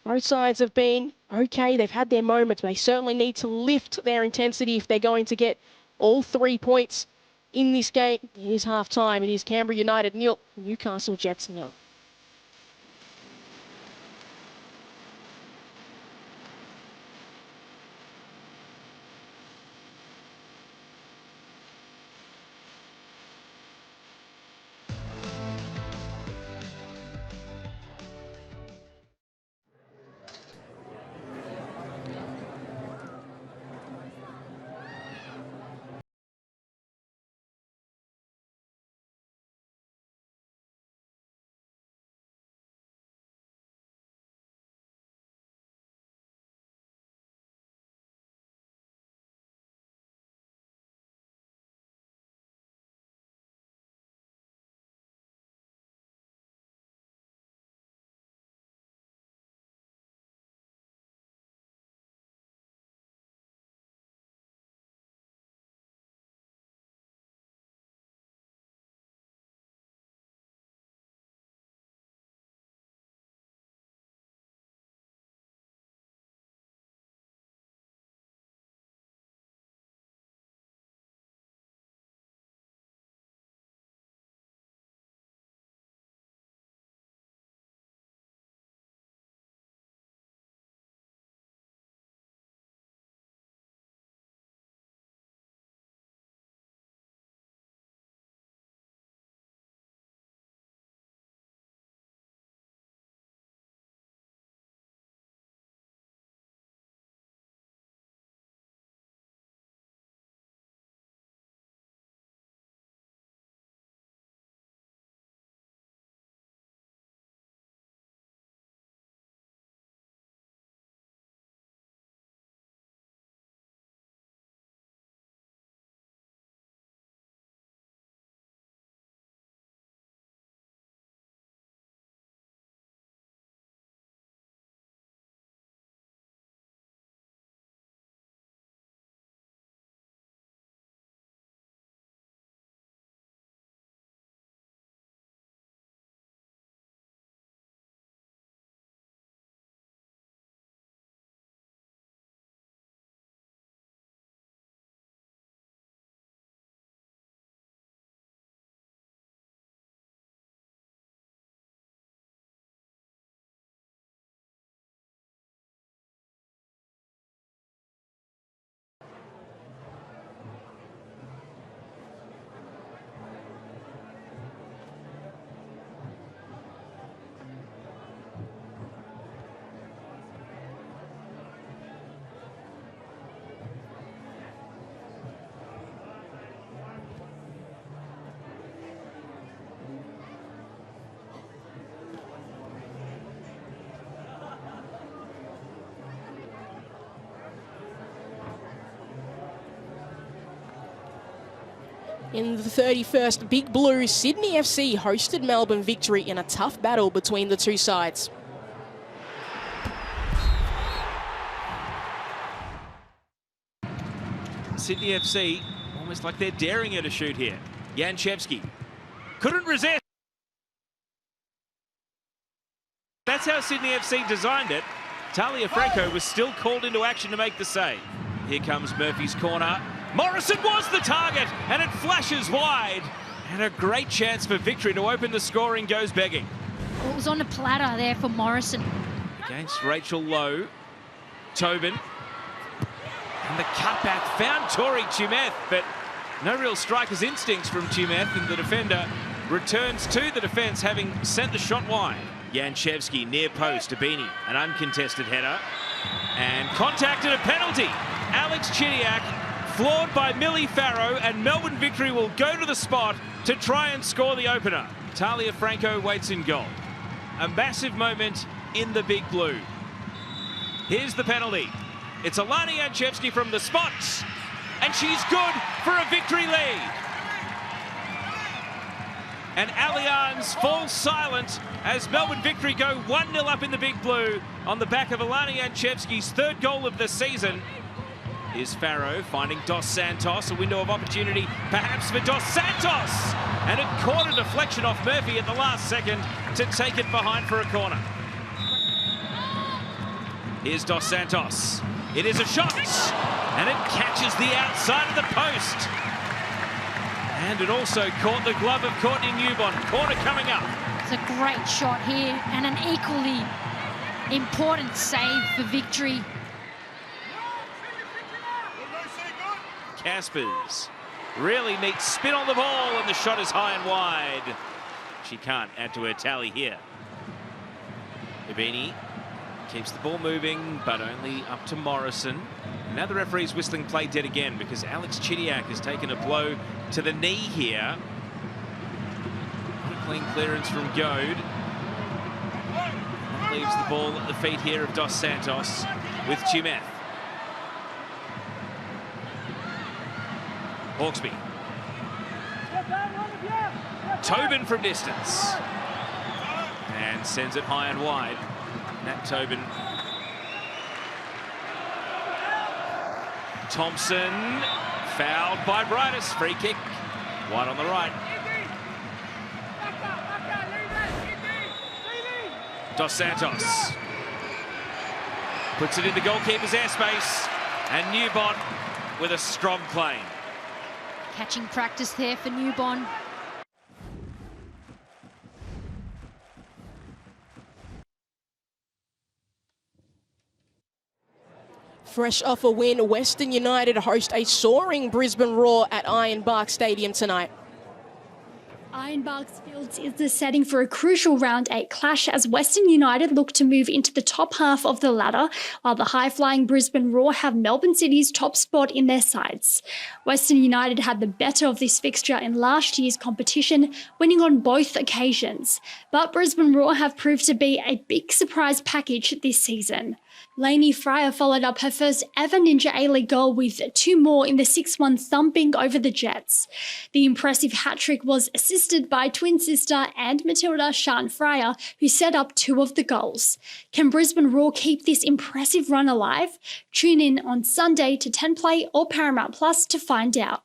A: Both sides have been okay. They've had their moments, but they certainly need to lift their intensity if they're going to get all 3 points in this game. It is half-time. It is Canberra United 0, Newcastle Jets 0. In the 31st Big Blue, Sydney FC hosted Melbourne Victory in a tough battle between the two sides.
C: Sydney FC, almost like they're daring her to shoot here. Janchevski couldn't resist. that's how Sydney FC designed it. Talia Franco was still called into action to make the save. Here comes Murphy's corner. Morrison was the target, and it flashes wide. And a great chance for victory to open the scoring goes begging.
D: Well, it was on a platter there for Morrison.
C: Against Rachel Lowe. Tobin. And the cutback found Tori Chimeth, but no real striker's instincts from Chimeth, and the defender returns to the defence, having sent the shot wide. Janchevsky near post to Beanie, an uncontested header. And contacted a penalty. Alex Chidiac floored by Millie Farrow, and Melbourne Victory will go to the spot to try and score the opener. Talia Franco waits in goal. A massive moment in the big blue. Here's the penalty. It's Alana Janchevsky from the spot, and she's good for a victory lead. And Allianz falls silent as Melbourne Victory go 1-0 up in the big blue on the back of Alana Janchevsky's third goal of the season. Here's Farrow finding Dos Santos, a window of opportunity perhaps for Dos Santos. And it caught a deflection off Murphy at the last second to take it behind for a corner. Here's Dos Santos. It is a shot, and it catches the outside of the post. And it also caught the glove of Courtney Newbon. Corner coming up.
D: It's a great shot here and an equally important save for victory.
C: Caspers. Really neat spin on the ball, and the shot is high and wide. She can't add to her tally here. Ibini keeps the ball moving, but only up to Morrison. Now the referee's whistling play dead again because Alex Chidiac has taken a blow to the knee here. Not a clean clearance from Goad. That leaves the ball at the feet here of Dos Santos with Chimeth. Hawksby. Tobin from distance. And sends it high and wide. Nat Tobin. Thompson. Fouled by Brightus. Free kick. Wide on the right. Dos Santos. Puts it in the goalkeeper's airspace. And Newbon with a strong claim.
D: Catching practice there for Newbon.
A: Fresh off a win, Western United host a soaring Brisbane Roar at Ironbark Stadium tonight.
E: Ironbark's Fields is the setting for a crucial round 8 clash as Western United look to move into the top half of the ladder, while the high-flying Brisbane Roar have Melbourne City's top spot in their sights. Western United had the better of this fixture in last year's competition, winning on both occasions. But Brisbane Roar have proved to be a big surprise package this season. Lainey Fryer followed up her first ever Ninja A-League goal with 2 more in the 6-1 thumping over the Jets. The impressive hat-trick was assisted by twin sister and Matilda Shan Fryer, who set up 2 of the goals. Can Brisbane Roar keep this impressive run alive? Tune in on Sunday to 10 Play or Paramount Plus to find out.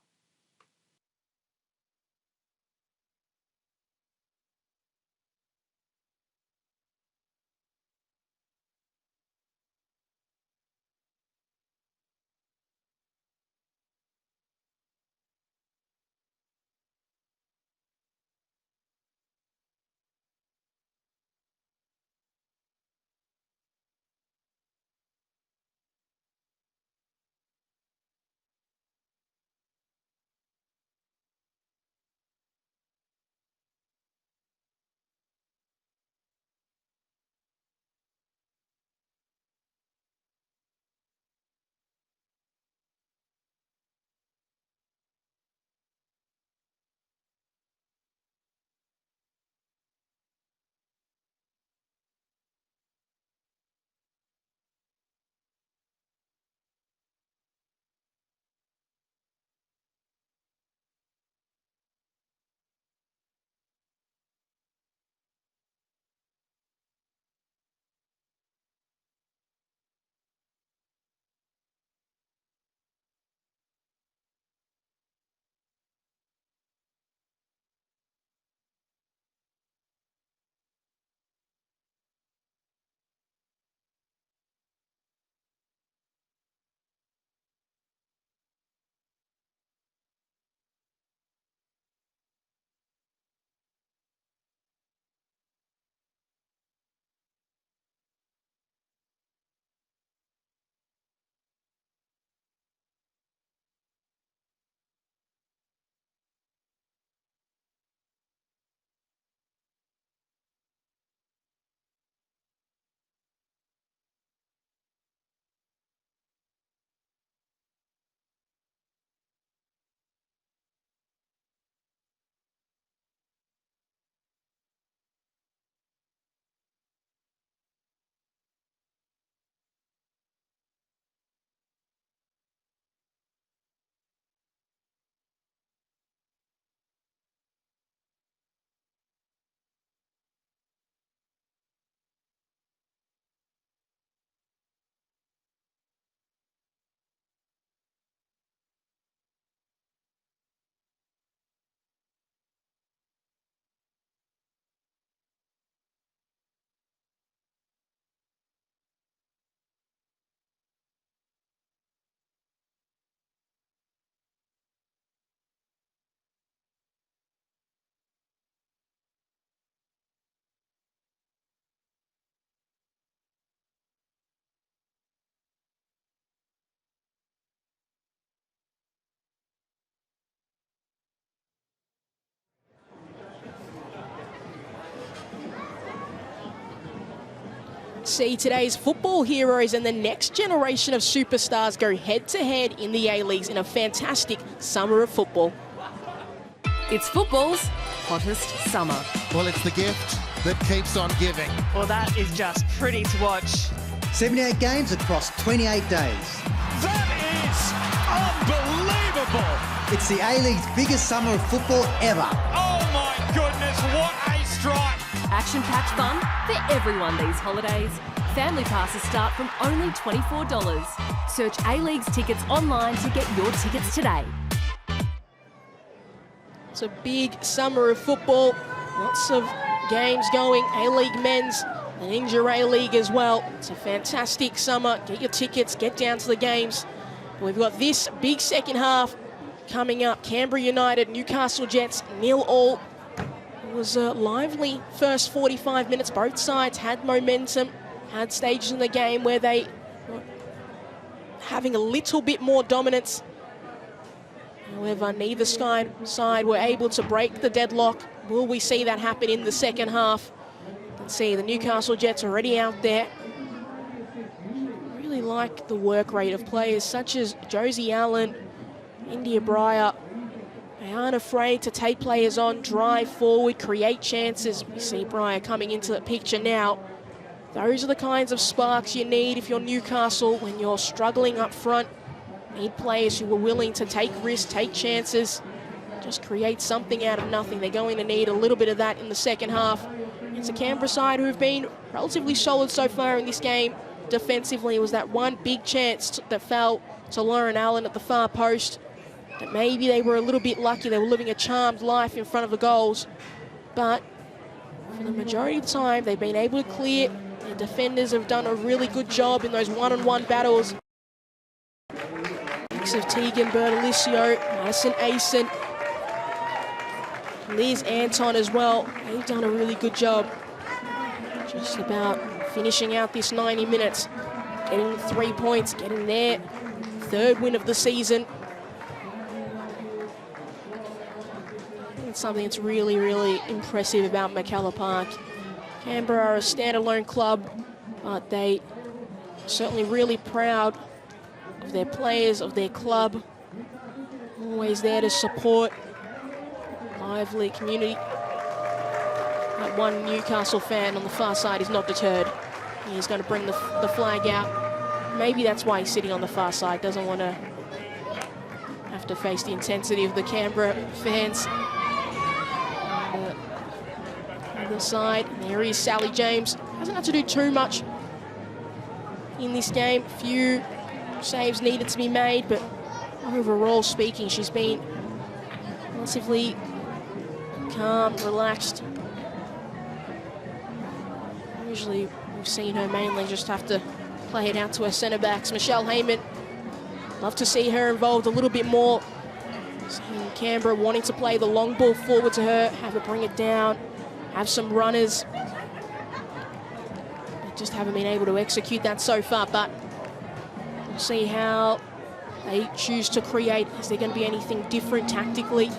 A: See today's football heroes and the next generation of superstars go head-to-head in the A-Leagues in a fantastic summer of football.
F: It's football's hottest summer.
G: Well, it's the gift that keeps on giving.
H: Well, that is just pretty to watch.
I: 78 games across 28 days.
J: That is unbelievable!
I: It's the A-League's biggest summer of football ever.
J: Oh my goodness, what a strike!
F: Action-packed fun for everyone these holidays. Family passes start from only $24. Search A-League's tickets online to get your tickets today.
A: It's a big summer of football. Lots of games going. A-League men's, the Ninja A-League as well. It's a fantastic summer. Get your tickets, get down to the games. We've got this big second half coming up. Canberra United, Newcastle Jets, 0-0. It was a lively first 45 minutes. Both sides had momentum, had stages in the game where they were having a little bit more dominance. However, neither side were able to break the deadlock. Will we see that happen in the second half? You can see the Newcastle Jets already out there. Really like the work rate of players such as Josie Allen, India Breyer. They aren't afraid to take players on, drive forward, create chances. We see Breyer coming into the picture now. Those are the kinds of sparks you need if you're Newcastle when you're struggling up front. Need players who are willing to take risks, take chances, just create something out of nothing. They're going to need a little bit of that in the second half. It's a Canberra side who have been relatively solid so far in this game. Defensively, it was that one big chance that fell to Lauren Allen at the far post. That maybe they were a little bit lucky. They were living a charmed life in front of the goals. But for the majority of the time, they've been able to clear. Their defenders have done a really good job in those one-on-one battles. Mix of Tegan Bertolicio, Madison Asen, Liz Anton as well. They've done a really good job. Just about finishing out this 90 minutes. Getting 3 points, getting their third win of the season. It's something that's really, really impressive about McKellar Park. Canberra are a standalone club, but they are certainly really proud of their players, of their club. Always there to support. Lively community. That one Newcastle fan on the far side is not deterred. He's going to bring the flag out. Maybe that's why he's sitting on the far side. Doesn't want to have to face the intensity of the Canberra fans. Other side, and there is Sally James. Hasn't had to do too much in this game. A few saves needed to be made, but overall speaking, she's been relatively calm, relaxed. Usually we've seen her mainly just have to play it out to her centre backs. Michelle Heyman, love to see her involved a little bit more. Seeing Canberra wanting to play the long ball forward to her, have her bring it down, have some runners. They just haven't been able to execute that so far, but we'll see how they choose to create. Is there going to be anything different tactically?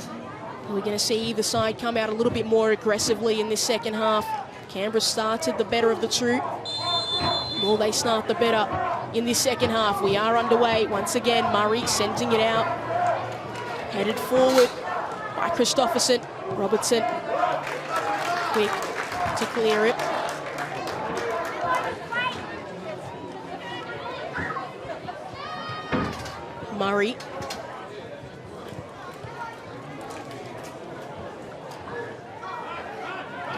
A: Are we going to see either side come out a little bit more aggressively in this second half? Canberra started the better of the two. The more they start, the better in this second half. We are underway. Once again, Murray sending it out. Headed forward by Christopherson. Robertson, quick to clear it. Murray.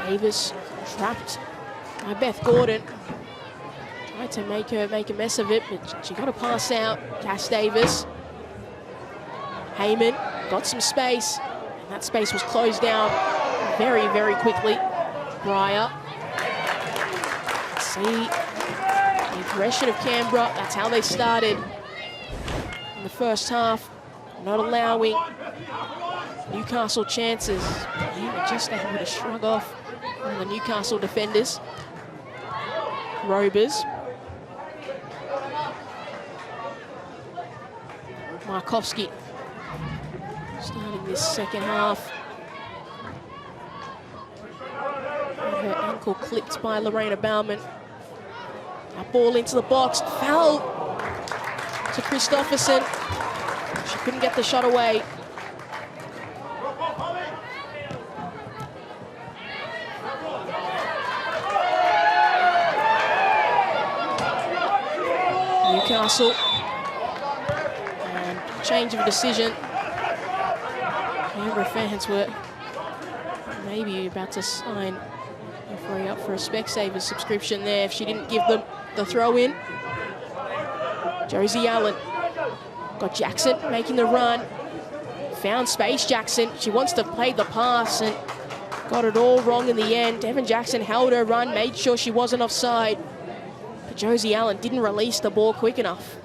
A: Davis trapped by Beth Gordon. Tried to make her make a mess of it, but she got a pass out. Cass Davis. Heyman got some space, and that space was closed down very, very quickly. Breyer. See the aggression of Canberra. That's how they started in the first half, not allowing Newcastle chances. They were just able to shrug off one of the Newcastle defenders. Robers. Markovsky starting this second half. Had her ankle clipped by Lorena Bauman. That ball into the box, foul to Christopherson. She couldn't get the shot away. Newcastle, and change of decision. Canberra fans were maybe about to sign referee up for a Specsavers subscription there if she didn't give them the throw in. Josie Allen got Jackson making the run. Found space, Jackson. She wants to play the pass and got it all wrong in the end. Devon Jackson held her run, made sure she wasn't offside. But Josie Allen didn't release the ball quick enough.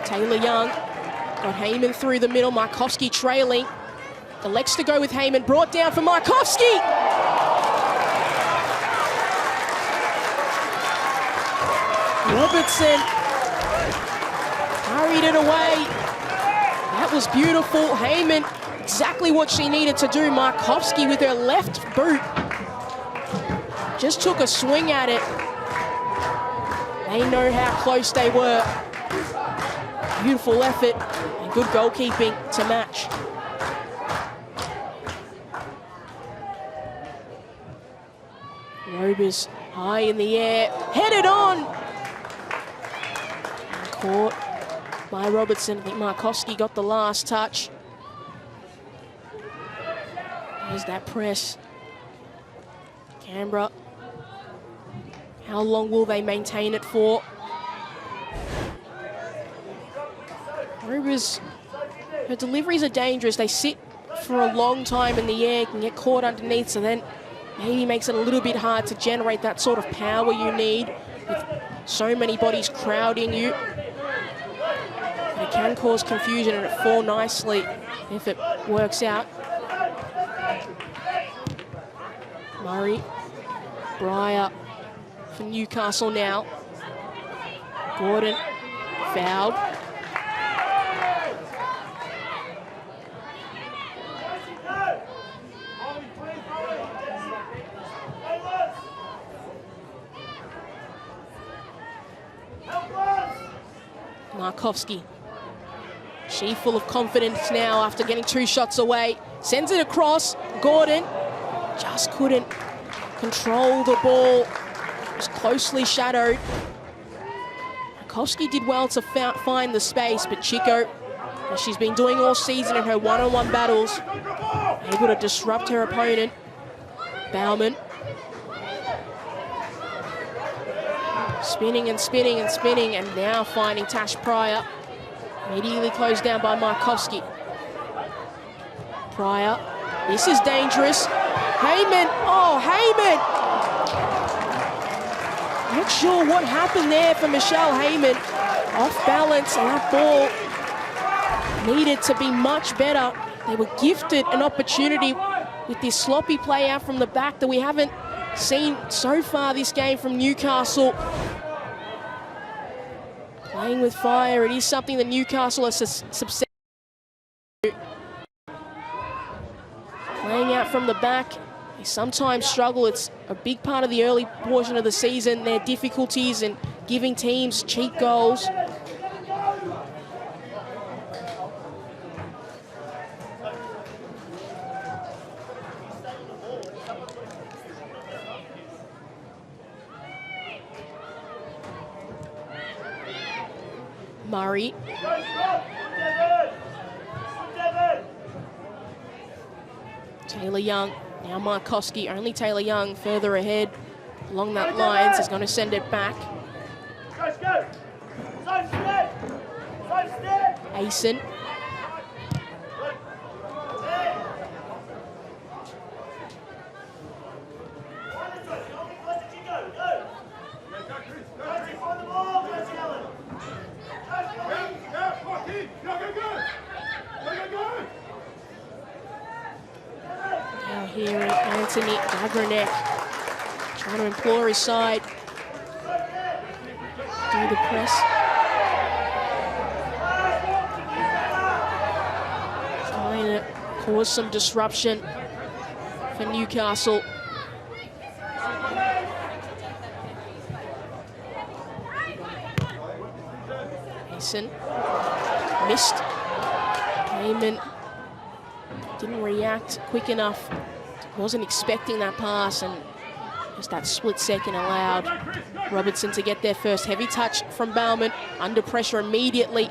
A: Taylor Young got Heyman through the middle. Markovski trailing. Elects to go with Heyman. Brought down for Markovski. Robertson hurried it away. That was beautiful. Heyman, exactly what she needed to do. Markovski with her left boot just took a swing at it. They know how close they were. Beautiful effort and good goalkeeping to match. Robers high in the air, headed on. And caught by Robertson. I think Markovski got the last touch. There's that press. Canberra. How long will they maintain it for? Robers, her deliveries are dangerous. They sit for a long time in the air, can get caught underneath, so then maybe makes it a little bit hard to generate that sort of power you need with so many bodies crowding you. But it can cause confusion and it fall nicely if it works out. Murray, Breyer for Newcastle now. Gordon, fouled. Markovski, she full of confidence now after getting 2 shots away. Sends it across. Gordon just couldn't control the ball. It was closely shadowed. Markovski did well to find the space, but Chico, as she's been doing all season in her one-on-one battles, able to disrupt her opponent. Bauman. Spinning and spinning and spinning, and now finding Tash Pryor. Immediately closed down by Markovski. Pryor, this is dangerous. Heyman, oh, Heyman! Not sure what happened there for Michelle Heyman. Off balance, and that ball needed to be much better. They were gifted an opportunity with this sloppy play out from the back that we haven't seen so far this game from Newcastle. Playing with fire, it is something that Newcastle has successful. Playing out from the back, they sometimes struggle. It's a big part of the early portion of the season, their difficulties in giving teams cheap goals. Murray. Taylor Young, now Markovski, only Taylor Young further ahead along that line, so he's going to send it back. Asen. Now here Anthony Dagranek trying to implore his side. see the press. Trying to cause some disruption for Newcastle. Mason missed. Heyman didn't react quick enough. Wasn't expecting that pass, and just that split second allowed Robertson to get their first. Heavy touch from Bauman, under pressure immediately.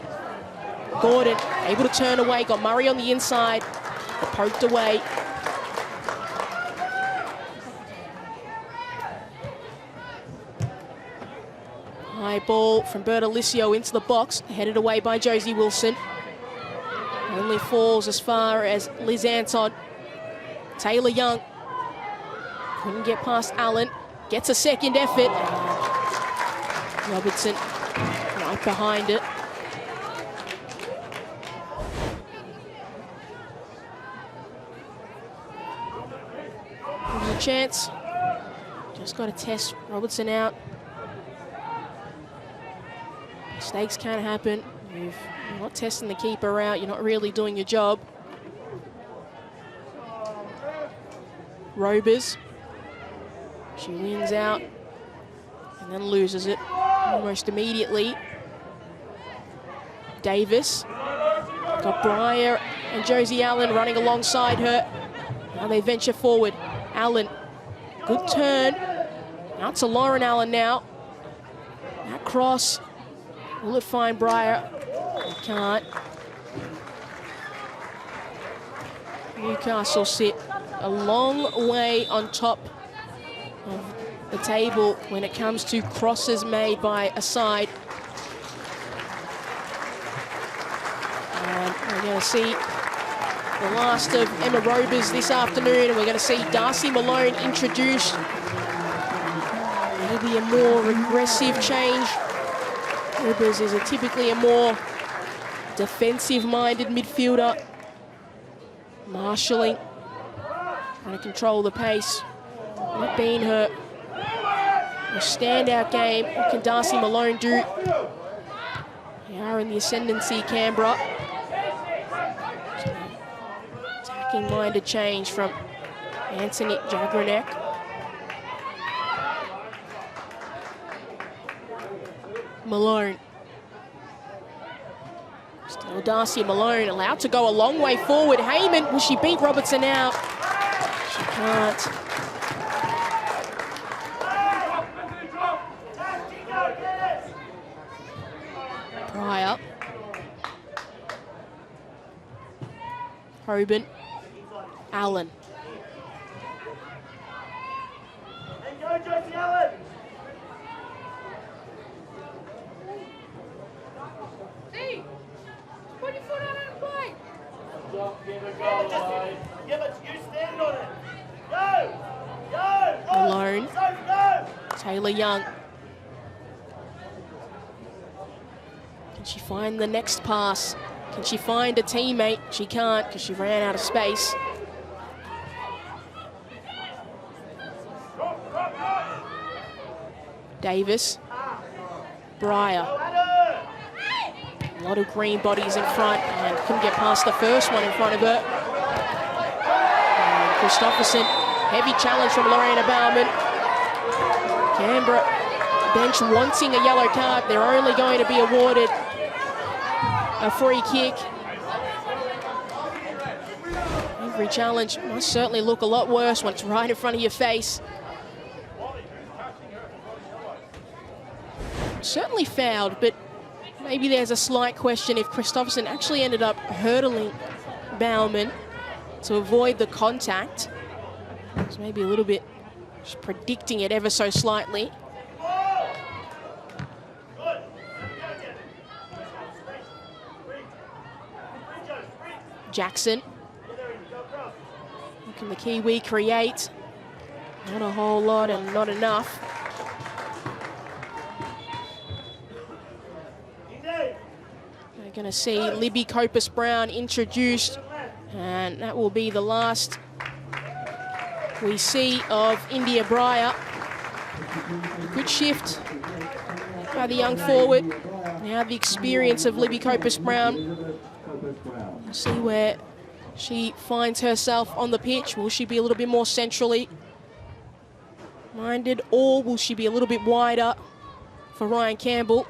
A: Gordon able to turn away, got Murray on the inside, but poked away. High ball from Bertolicio into the box, headed away by Josie Wilson. Only falls as far as Liz Anton. Taylor Young couldn't get past Allen, gets a second effort. Robertson right behind it. There's a chance. Just got to test Robertson out. Mistakes can happen. You're not testing the keeper out, you're not really doing your job. Robers. She wins out and then loses it almost immediately. Davis. Got Breyer and Josie Allen running alongside her. Now they venture forward. Allen, good turn. Out to Lauren Allen now. That cross. Will it find Breyer? It can't. Newcastle sit a long way on top of the table when it comes to crosses made by a side. And we're going to see the last of Emma Robers this afternoon, and we're going to see Darcy Malone introduced. Maybe a more aggressive change. Robers is typically a more defensive-minded midfielder. Marshalling, trying to control the pace. Not being her standout game. What can Darcy Malone do? They are in the ascendancy, Canberra. Attacking-minded change from Anthony Jagranek. Malone. Still Darcy Malone allowed to go a long way forward. Heyman, will she beat Robertson out? She can't. Pryor. Hoban. Allen.
B: And go, Josie Allen!
D: Hey, put your foot out and play.
B: Yeah, but you stand on it. Go! Go!
A: Malone.
B: Go!
A: Taylor Young. Can she find the next pass? Can she find a teammate? She can't because she ran out of space. Davis. Breyer. A lot of green bodies in front and couldn't get past the first one in front of her. And Christopherson, heavy challenge from Lorena Bauman. Canberra bench wanting a yellow card. They're only going to be awarded a free kick. Every challenge must certainly look a lot worse when it's right in front of your face. Certainly fouled, but maybe there's a slight question if Christopherson actually ended up hurdling Bauman to avoid the contact. It's maybe a little bit just predicting it ever so slightly. Jackson. What can the Kiwi create? Not a whole lot and not enough. We're going to see Libby Copus-Brown introduced, and that will be the last we see of India Breyer. Good shift by the young forward. Now the experience of Libby Copus-Brown. We'll see where she finds herself on the pitch. Will she be a little bit more centrally minded, or will she be a little bit wider for Ryan Campbell?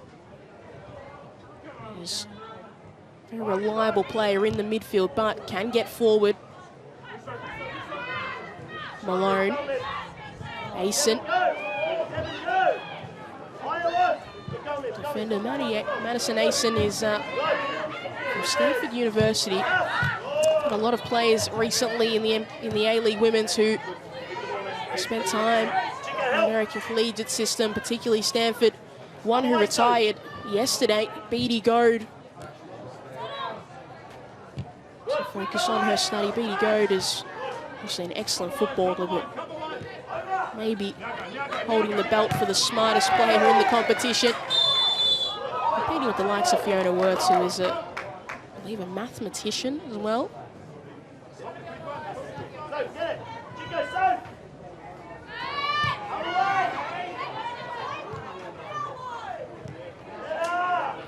A: He's a very reliable player in the midfield, but can get forward. Malone. Asen. Defender Madison Asen is from Stanford University. Had a lot of players recently in the A-League Women's who spent time in the American Collegiate system, particularly Stanford. One who retired yesterday, Beattie Goad. So focus on her study. Beattie Goad is obviously an excellent footballer, but maybe holding the belt for the smartest player in the competition. Competing with the likes of Fiona Wirtz, who is I believe, a mathematician as well.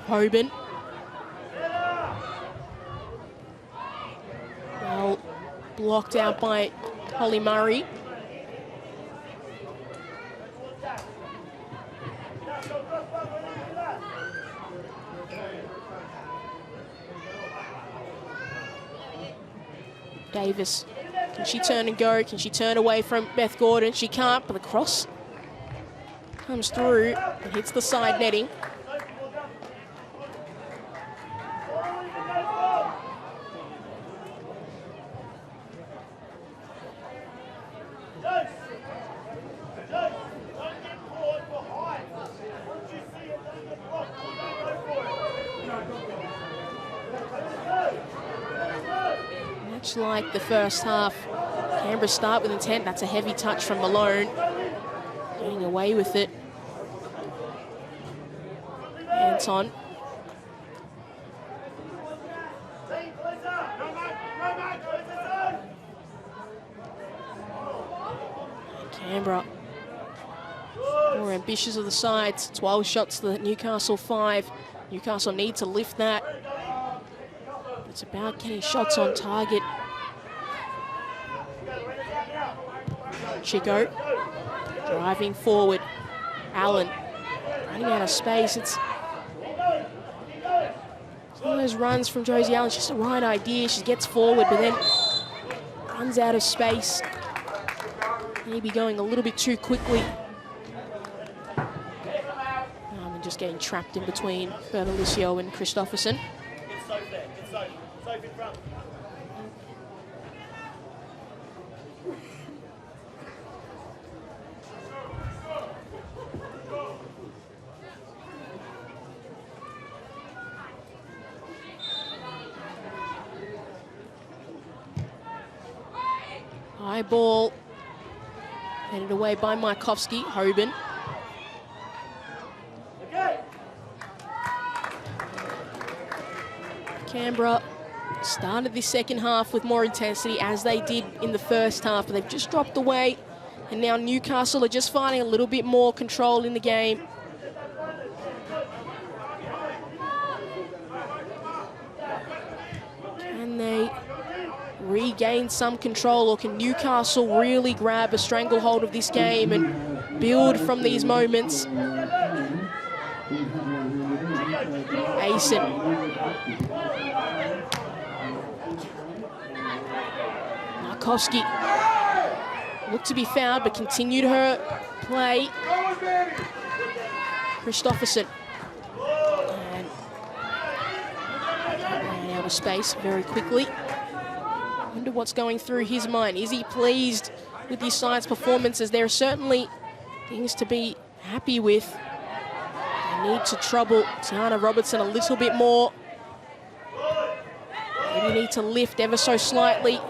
A: Hoban. Well, blocked out by Holly Murray. Davis, can she turn and go? Can she turn away from Beth Gordon? She can't, but the cross comes through and hits the side netting. Much like the first half, Canberra start with intent. That's a heavy touch from Malone. Getting away with it. Anton. Canberra more ambitious of the sides. 12 shots to the Newcastle 5. Newcastle need to lift that. It's about getting shots on target. Chico driving forward. Allen running out of space. It's one of those runs from Josie Allen. It's just the right idea. She gets forward, but then runs out of space. Maybe going a little bit too quickly. And just getting trapped in between Bernalicio and Christopherson. High ball, headed away by Markovsky. Hoban. Canberra started the second half with more intensity, as they did in the first half, but they've just dropped away, and now Newcastle are just finding a little bit more control in the game. Can they regain some control, or can Newcastle really grab a stranglehold of this game and build from these moments? Asen. Markovsky looked to be fouled, but continued her play. Christopherson. And ran out of space very quickly. Wonder what's going through his mind. Is he pleased with his side's performances? There are certainly things to be happy with. They need to trouble Tiana Robertson a little bit more. Maybe need to lift ever so slightly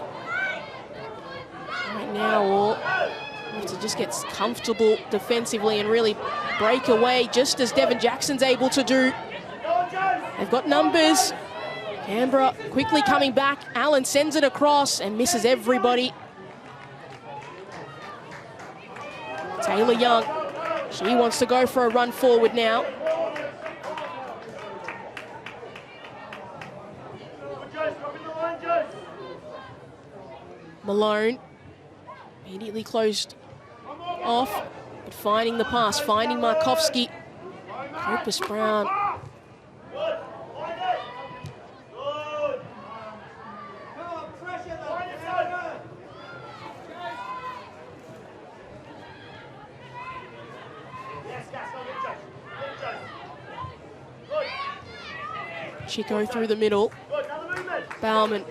A: right now, or have to just get comfortable defensively and really break away, just as Devon Jackson's able to do. They've got numbers. Canberra quickly coming back. Allen sends it across and misses everybody. Taylor Young, she wants to go for a run forward now. Malone immediately closed off, but finding the pass, finding Markovski. Opus Brown. Chico through the middle. Bauman.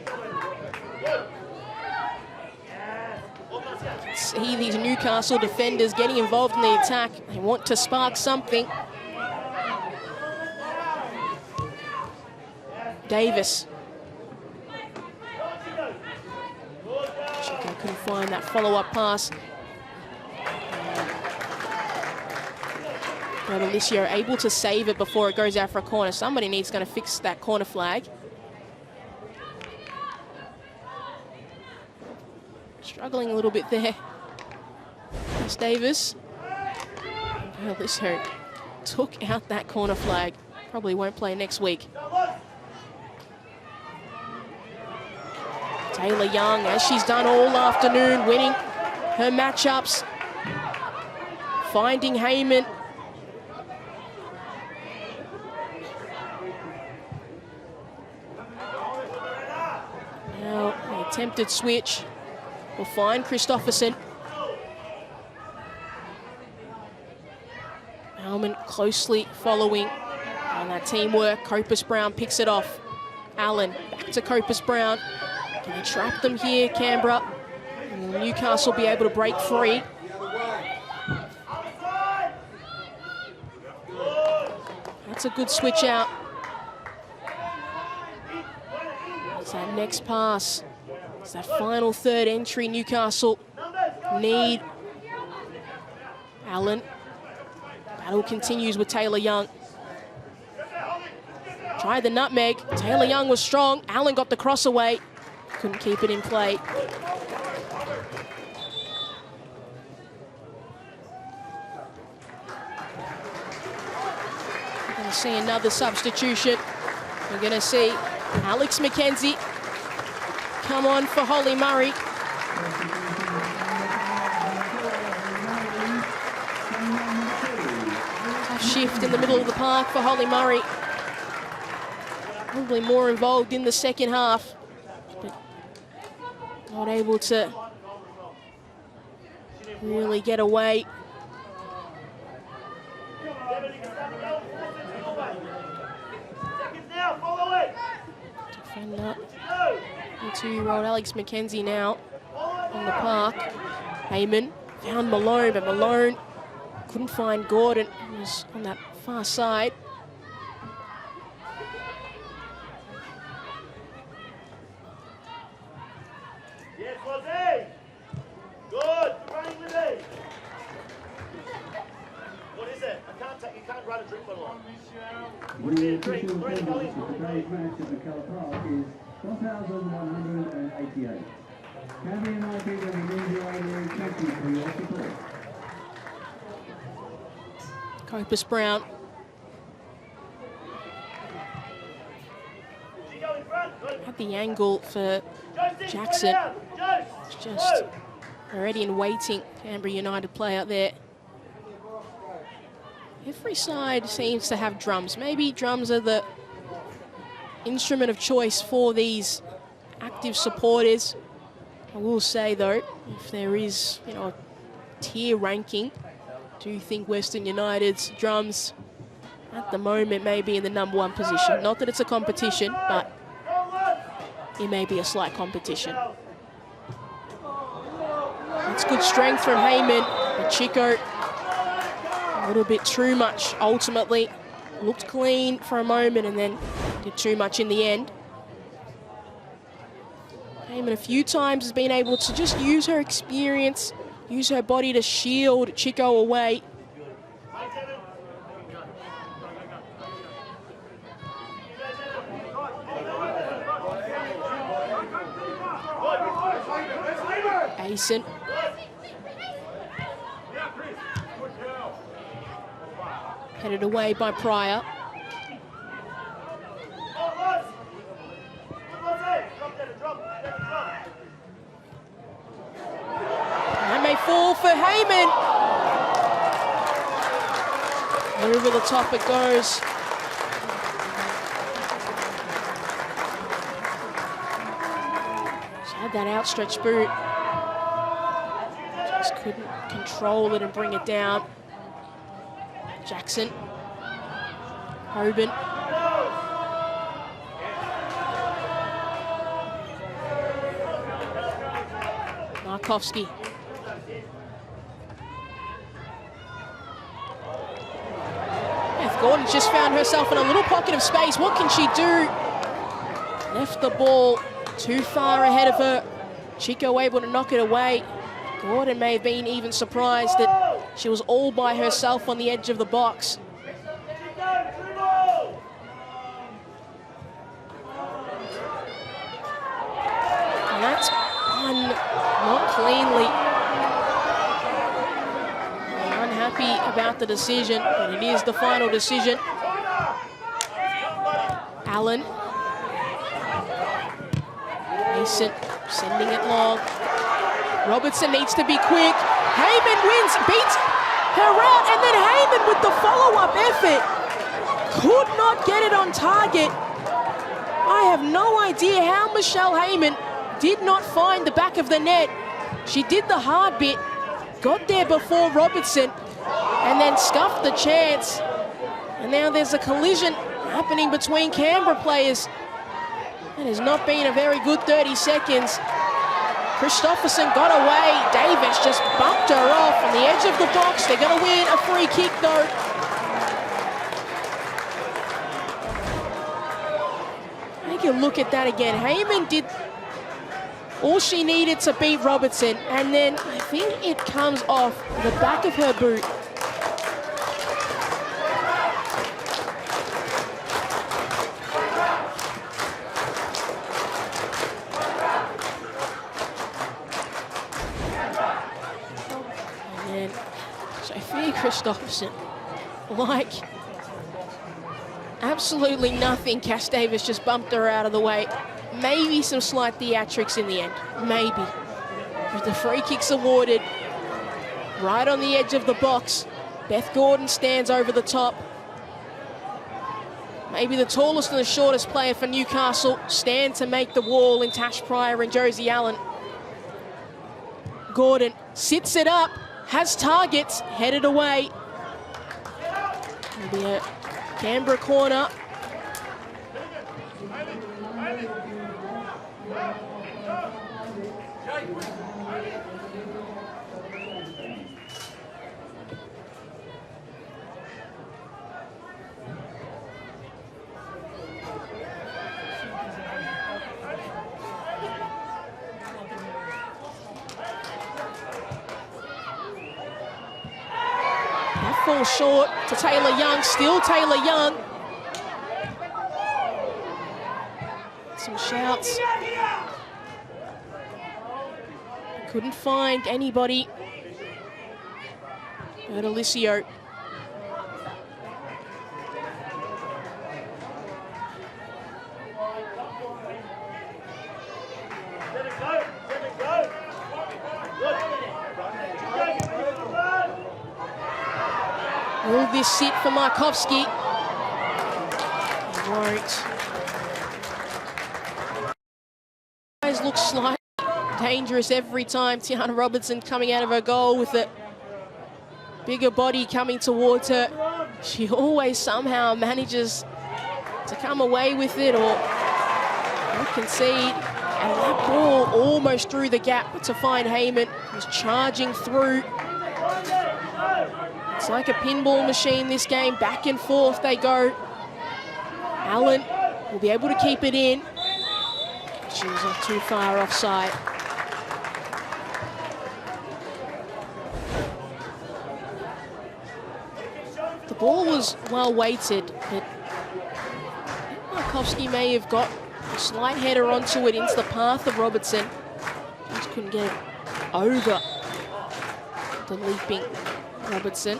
A: See these Newcastle defenders getting involved in the attack. They want to spark something. Davis. Chico couldn't find that follow-up pass. Alicia able to save it before it goes out for a corner. Somebody needs to fix that corner flag. Struggling a little bit there. That's Davis. Alicia took out that corner flag. Probably won't play next week. Taylor Young, as she's done all afternoon, winning her matchups. Finding Heyman. Now, the attempted switch will find Christopherson. Bauman closely following on that teamwork. Copus Brown picks it off. Allen back to Copus Brown. Can they trap them here, Canberra? Will Newcastle be able to break free? That's a good switch out. It's that next pass. It's that final third entry Newcastle need. Allen. Battle continues with Taylor Young. Tried the nutmeg. Taylor Young was strong. Allen got the cross away. Couldn't keep it in play. We're going to see another substitution. We're going to see Alex McKenzie come on for Holly Murray. Tough shift in the middle of the park for Holly Murray. Probably more involved in the second half, but not able to really get away. Defender, 22-year-old Alex McKenzie now on the park. Heyman found Malone, but Malone couldn't find Gordon. He was on that far side.
B: Good, running with me. What is it? You can't run a drink bottle on.
K: The official total for today's match at McKellar Park is 1,188. Canberra United and the Newcastle League, thank you for your support.
A: Copus Brown. Had the angle for Jackson. It's just already in waiting. Canberra United play out there. Every side seems to have drums. Maybe drums are the instrument of choice for these active supporters. I will say though, if there is, a tier ranking, I do think Western United's drums at the moment may be in the #1 position. Not that it's a competition, but it may be a slight competition. That's good strength from Heyman, but Chico a little bit too much ultimately. Looked clean for a moment and then did too much in the end. Heyman a few times has been able to just use her experience, use her body to shield Chico away. Asen. Headed away by Pryor. fall for Heyman. Over the top it goes. She had that outstretched boot. Just couldn't control it and bring it down. Jackson. Hoban. Markovski. Beth Gordon's just found herself in a little pocket of space. What can she do? Left the ball too far ahead of her. Chico able to knock it away. Gordon may have been even surprised that she was all by herself on the edge of the box. And that's one not cleanly. I'm unhappy about the decision, but it is the final decision. Allen. Mason sending it long. Robertson needs to be quick. Heyman wins, beats her out, and then Heyman with the follow-up effort. Could not get it on target. I have no idea how Michelle Heyman did not find the back of the net. She did the hard bit, got there before Robertson, and then scuffed the chance. And now there's a collision happening between Canberra players. It has not been a very good 30 seconds. Christopherson got away. Davis just bumped her off on the edge of the box. They're going to win a free kick though. Take a look at that again. Heyman did all she needed to beat Robertson, and then I think it comes off the back of her boot. Christopherson, like absolutely nothing. Cass Davis just bumped her out of the way. Maybe some slight theatrics in the end, maybe. But the free kick's awarded right on the edge of the box. Beth Gordon stands over the top. Maybe the tallest and the shortest player for Newcastle stand to make the wall in Tash Pryor and Josie Allen. Gordon sits it up. Has targets, headed away. It'll be a Canberra corner. Falls short to Taylor Young, still Taylor Young. Some shouts. Couldn't find anybody. Bertolicio. Will this sit for Markovski? It won't. Guys look slightly dangerous every time. Tiana Robertson coming out of her goal with a bigger body coming towards her. She always somehow manages to come away with it or concede. And that ball almost through the gap to find Heyman, who's charging through. It's like a pinball machine this game, back and forth they go. Allen will be able to keep it in. She was not too far offside. The ball was well weighted, but Markovski may have got a slight header onto it into the path of Robertson. Just couldn't get it over the leaping Robertson.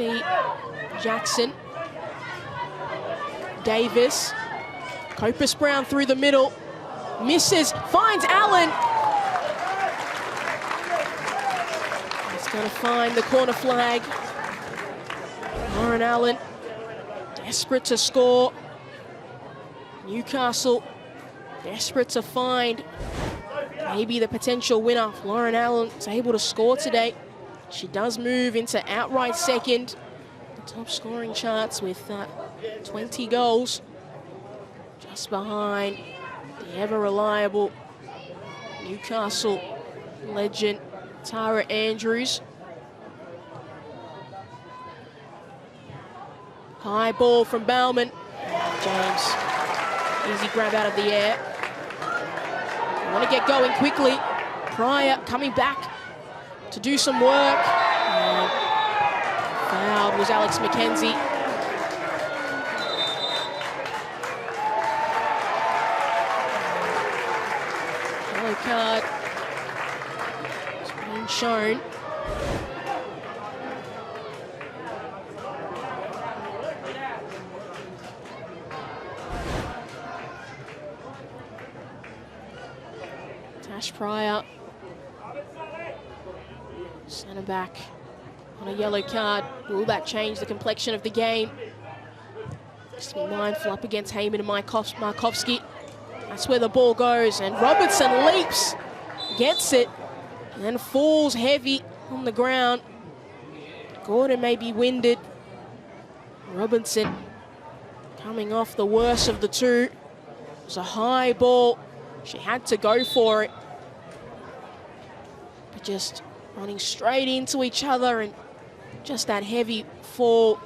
A: see Jackson. Davis. Copus Brown through the middle. Misses. Finds Allen. He's going to find the corner flag. Lauren Allen. Desperate to score. Newcastle desperate to find maybe the potential winner. Lauren Allen is able to score today. She does move into outright second. The top scoring charts with 20 goals. Just behind the ever-reliable Newcastle legend Tara Andrews. High ball from Bauman. James. Easy grab out of the air. I want to get going quickly. Pryor coming back to do some work. And fouled was Alex McKenzie. Yellow card is being shown. Tash Pryor, centre back on a yellow card. Will that change the complexion of the game? Just be mindful up against Heyman and Markovsky. That's where the ball goes, and Robertson leaps, gets it, and then falls heavy on the ground. Gordon may be winded. Robinson coming off the worst of the two. It was a high ball. She had to go for it. But just running straight into each other and just that heavy fall.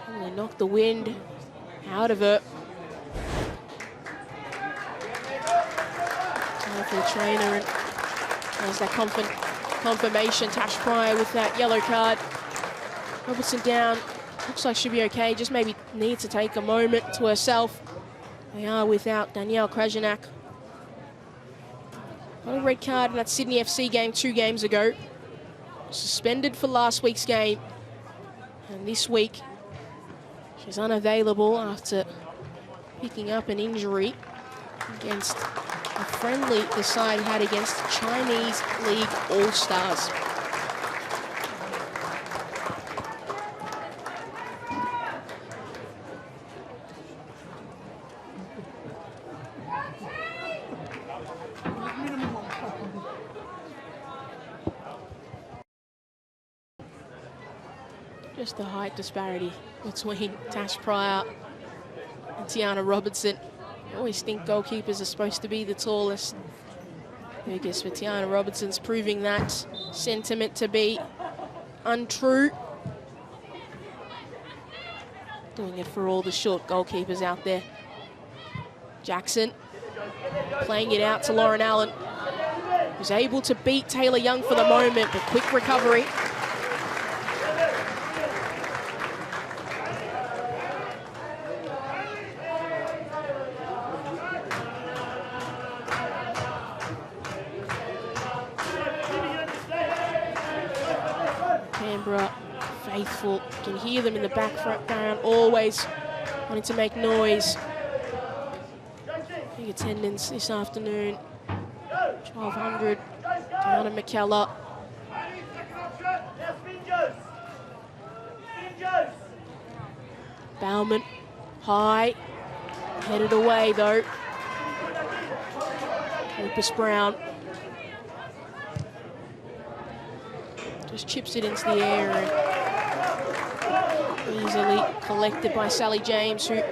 A: And they knocked the wind out of her. Time for the trainer, and there's that confirmation. Tash Pryor with that yellow card. Robertson down. Looks like she'll be okay. Just maybe needs to take a moment to herself. They are without Danielle Krajnak. Got a red card in that Sydney FC game 2 games ago. Suspended for last week's game. And this week, she's unavailable after picking up an injury against a friendly the side had against Chinese League All-Stars. Just the height disparity between Tash Pryor and Tiana Robertson. I always think goalkeepers are supposed to be the tallest. I guess with Tiana Robertson's proving that sentiment to be untrue. Doing it for all the short goalkeepers out there. Jackson playing it out to Lauren Allen, who's able to beat Taylor Young for the moment, but quick recovery. Canberra faithful, can hear them in the background, always wanting to make noise. Big attendance this afternoon, 1,200. Diana McKellar. Bauman, high, headed away though. Lucas Brown. Just chips it into the air and easily collected by Sally James, who a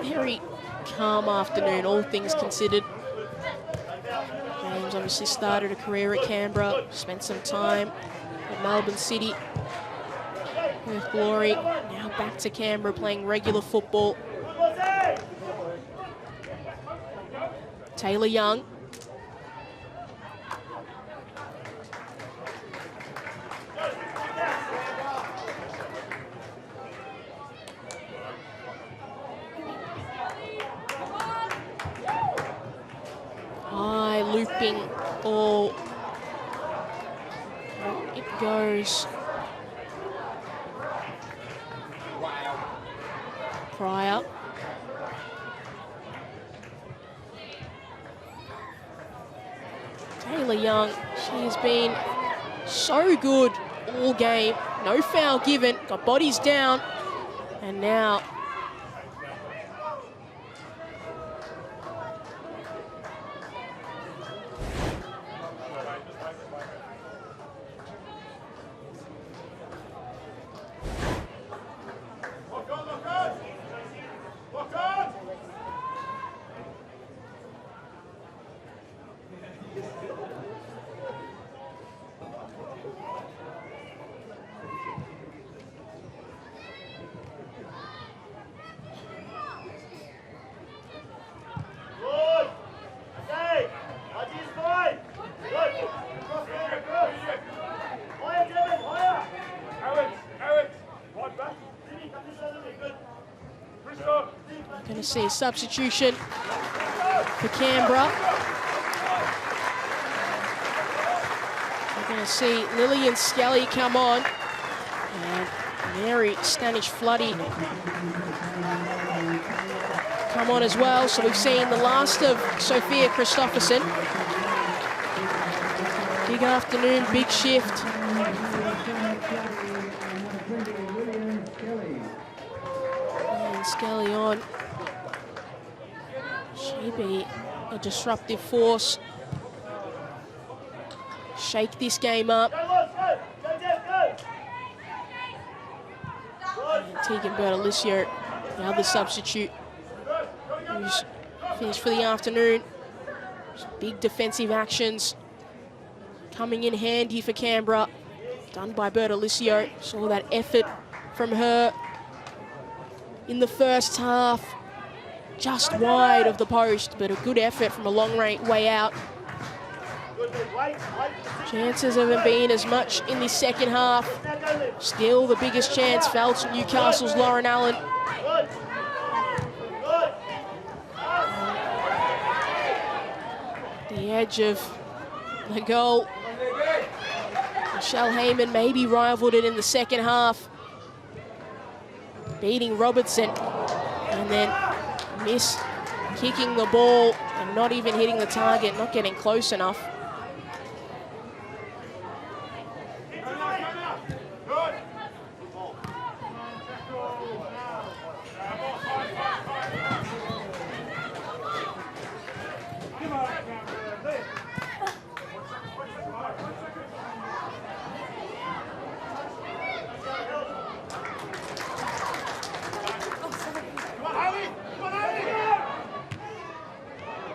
A: very calm afternoon, all things considered. James obviously started a career at Canberra, spent some time at Melbourne City, Perth Glory, now back to Canberra playing regular football. Taylor Young. Looping ball. goes Pryor. Taylor Young, she has been so good all game. No foul given, got bodies down, and now going to see a substitution for Canberra. We're going to see Lillian Skelly come on, and Mary Stanish-Floody come on as well. So we've seen the last of Sophia Christopherson. Big afternoon, big shift. And Skelly on. She be a disruptive force. Shake this game up. And Tegan Bertolicio, the other substitute, who's finished for the afternoon. Big defensive actions coming in handy for Canberra. Done by Bertolicio. Saw that effort from her in the first half. Just wide of the post, but a good effort from a long way out. Chances haven't been as much in this second half. Still the biggest chance fell to Newcastle's Lauren Allen. The edge of the goal. Michelle Heyman maybe rivaled it in the second half, beating Robertson, and then miss kicking the ball and not even hitting the target, not getting close enough.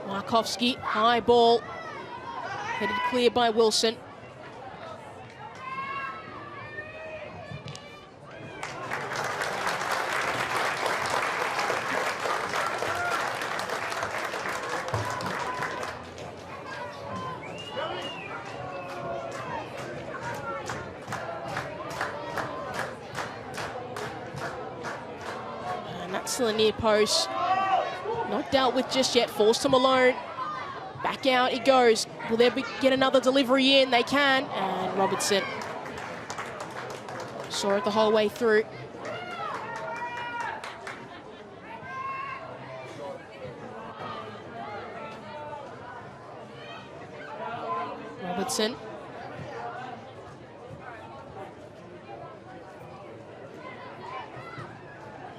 A: Markovsky, high ball, headed clear by Wilson. And that's the near post. Not dealt with just yet, forced him alone. Back out it goes. Will there get another delivery in? They can. And Robertson saw it the whole way through. Robertson.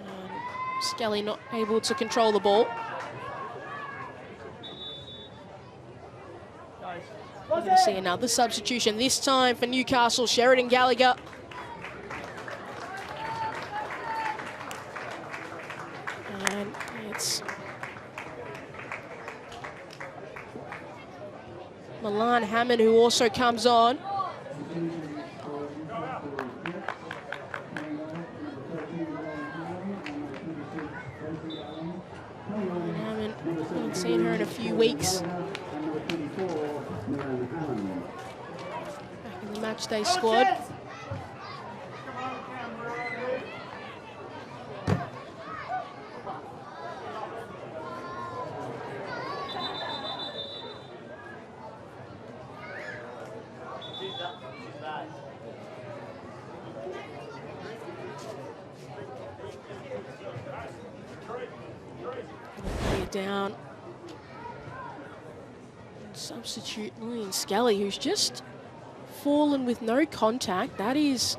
A: And Skelly not able to control the ball. We're going to see another substitution, this time for Newcastle, Sheridan Gallagher. And it's Milan Hammond who also comes on. Hammond, haven't seen her in a few weeks. Back in the matchday squad. down. Substitute Lillian Skelly, who's just fallen with no contact. That is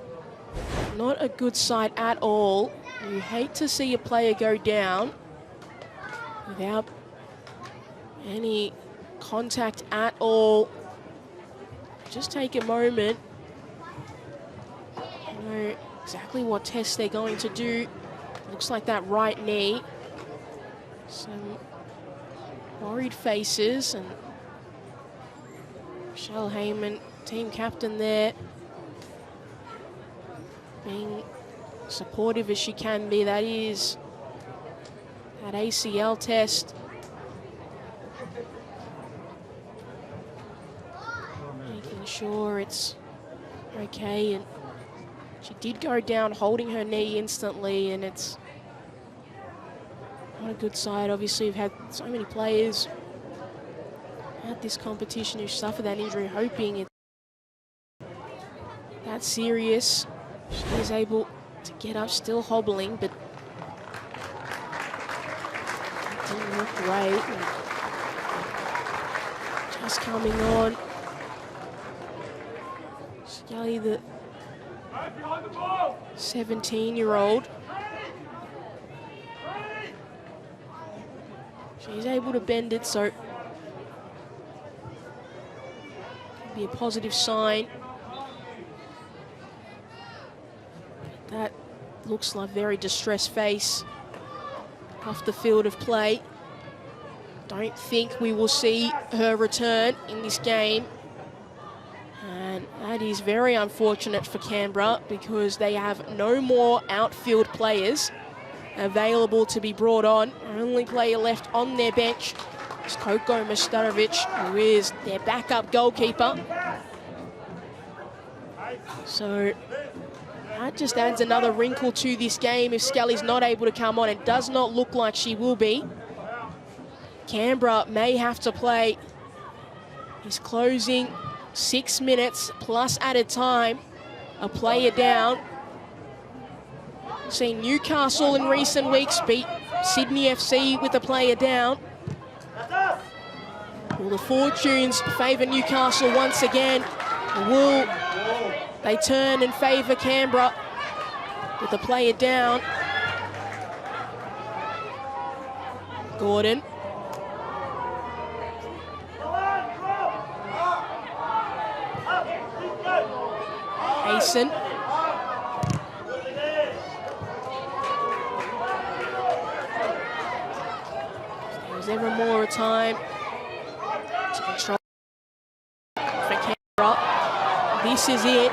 A: not a good sight at all. You hate to see a player go down without any contact at all. Just take a moment. You know exactly what test they're going to do. Looks like that right knee. Some worried faces, and Michelle Heyman, team captain there, being supportive as she can be. That is that ACL test. Making sure it's okay, and she did go down holding her knee instantly, and it's not a good side. Obviously, we've had so many players at this competition who suffered that injury, hoping it's that serious. She is able to get up, still hobbling, but it didn't look great. And just coming on. Skelly, the 17-year-old. She's able to bend it, so could be a positive sign. That looks like a very distressed face off the field of play. Don't think we will see her return in this game. And that is very unfortunate for Canberra, because they have no more outfield players available to be brought on. Only player left on their bench is Koko Mostarovic, who is their backup goalkeeper. So that just adds another wrinkle to this game if Skelly's not able to come on. It does not look like she will be. Canberra may have to play his closing 6 minutes plus added time, a player down. Seen Newcastle in recent weeks beat Sydney FC with a player down. Will the fortunes favour Newcastle once again? Or will they turn and favour Canberra with a player down? Gordon. Mason. There's ever more time to control for Canberra. This is it.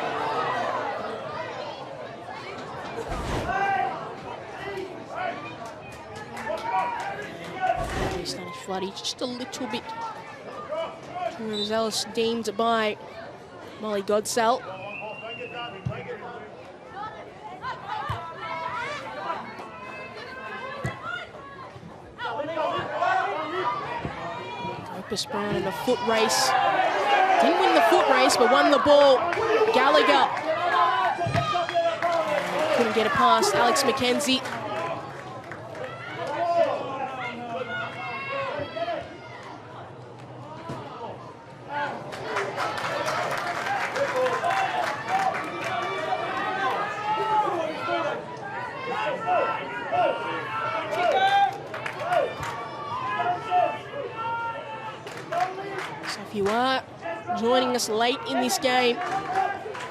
A: Starting floody just a little bit. Zealous deemed by Molly Godsell. Opus Brown in a foot race. Didn't win the foot race, but won the ball. Gallagher. Couldn't get it past Alex McKenzie. So if you are joining us late in this game,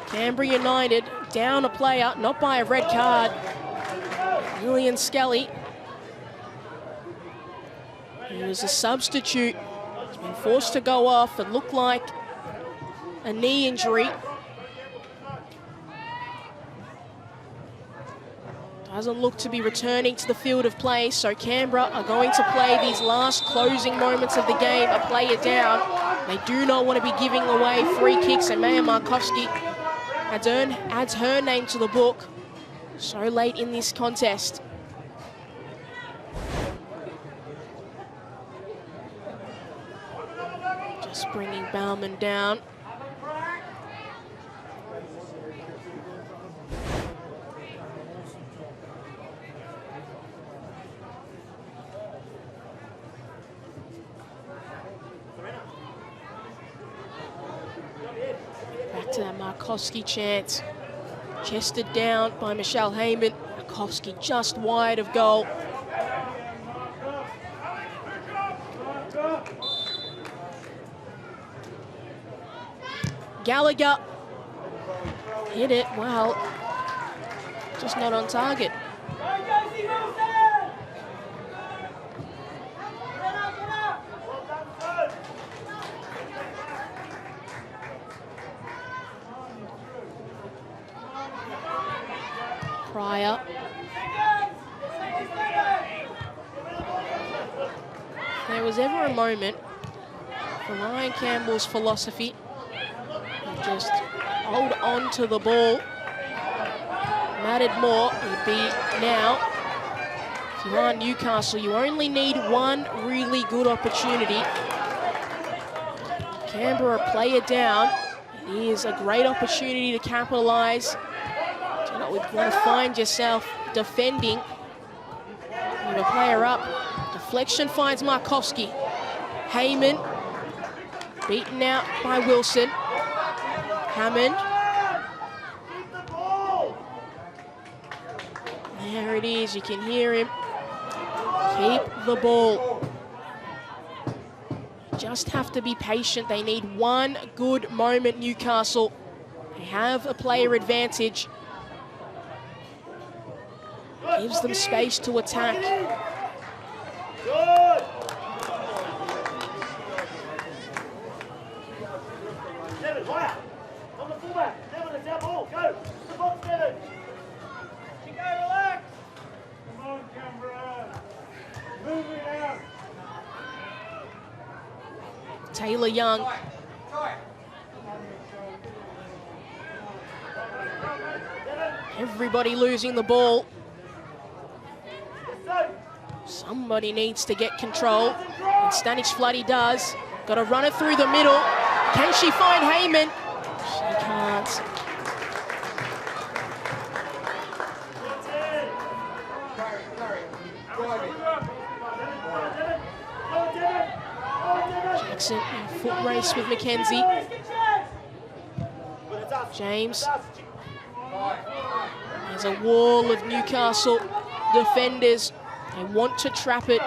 A: Canberra United down a player, not by a red card. Lillian Skelly, he was a substitute. He's been forced to go off. It looked like a knee injury. Doesn't look to be returning to the field of play, so Canberra are going to play these last closing moments of the game, a player down. They do not want to be giving away free kicks, and Maya Markovski adds her name to the book so late in this contest. Just bringing Bauman down. to that Markowski chance. Chested down by Michelle Heyman. Markowski just wide of goal. Gallagher hit it well, just not on target. Pryor. There was ever a moment for Ryan Campbell's philosophy of just hold on to the ball. Mattered more would be now. If you are Newcastle, you only need one really good opportunity. Canberra player down. Here's a great opportunity to capitalise. You know, would want to find yourself defending. With a player up. Deflection finds Markowski. Heyman beaten out by Wilson. Hammond. There it is, you can hear him. Keep the ball. Just have to be patient. They need one good moment, Newcastle. They have a player advantage. Gives them space to attack.
B: Good. Devon, higher. On the fullback. Devon, it's our ball. Go. The box, Devon. Chico, relax. Come on, Canberra. Move it out.
A: Taylor Young. Everybody losing the ball. Somebody needs to get control. And Stanish Floody does. Got to run it through the middle. Can she find Heyman? She can't. Jackson in foot race with Mackenzie. James. There's a wall of Newcastle defenders. They want to trap it.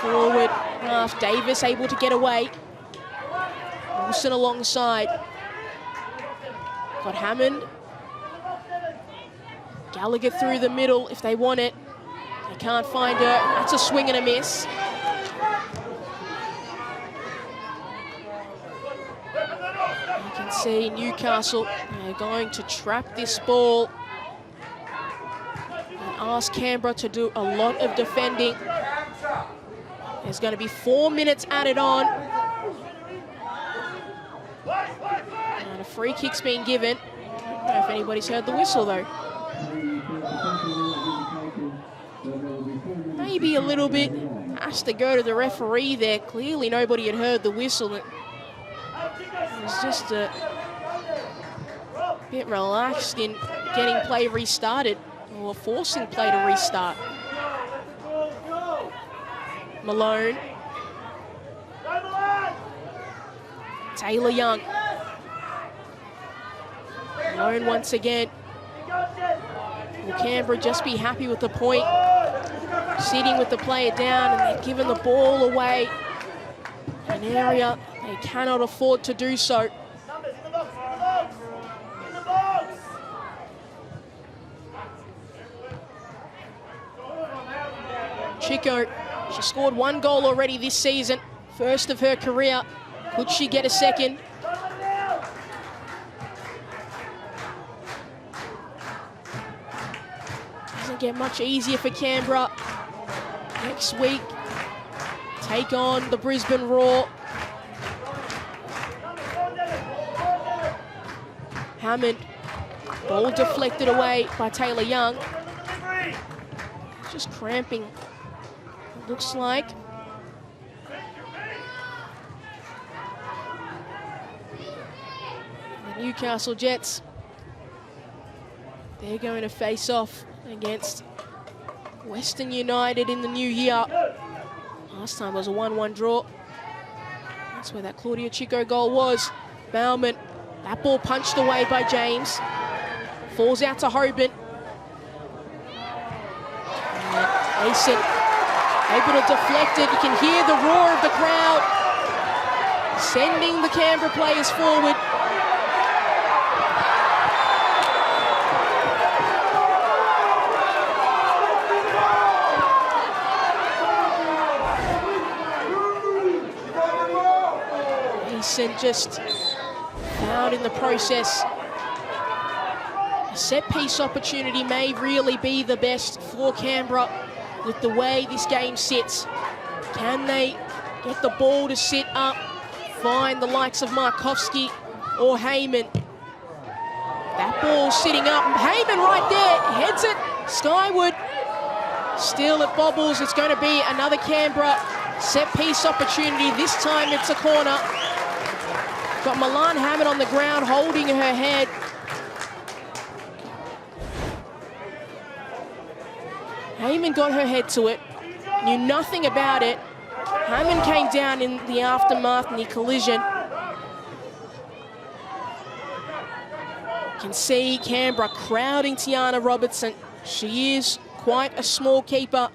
A: Forward half. Davis able to get away. Wilson alongside. Got Hammond. Gallagher through the middle if they want it. They can't find her. That's a swing and a miss. You can see Newcastle are going to trap this ball. Ask Canberra to do a lot of defending. There's going to be 4 minutes added on. And a free kick's being given. I don't know if anybody's heard the whistle though. Maybe a little bit. Has to go to the referee there. Clearly nobody had heard the whistle. It was just a bit relaxed in getting play restarted. Or forcing play to restart. Malone. Taylor Young. Malone once again. Will Canberra just be happy with the point? Sitting with the player down and they've given the ball away. An area they cannot afford to do so. Chico, she scored 1 goal already this season, first of her career. Could she get a second? Doesn't get much easier for Canberra. Next week, take on the Brisbane Roar. Hammond, ball deflected away by Taylor Young. Just cramping. Looks like. The Newcastle Jets, they're going to face off against Western United in the new year. Last time was a 1-1 draw. That's where that Claudia Chico goal was. Bauman That ball punched away by James. Falls out to Hoban. Mason able to deflect it. You can hear the roar of the crowd sending the Canberra players forward. Mason just fouled in the process. A set-piece opportunity may really be the best for Canberra with the way this game sits. Can they get the ball to sit up, find the likes of Markovski or Heyman? That ball sitting up, Heyman right there, heads it skyward. Still it bobbles, it's going to be another Canberra set-piece opportunity. This time it's a corner. Got Milan Hammond on the ground holding her head. Heyman got her head to it, knew nothing about it. Hammond came down in the aftermath in the collision. You can see Canberra crowding Tiana Robertson. She is quite a small keeper.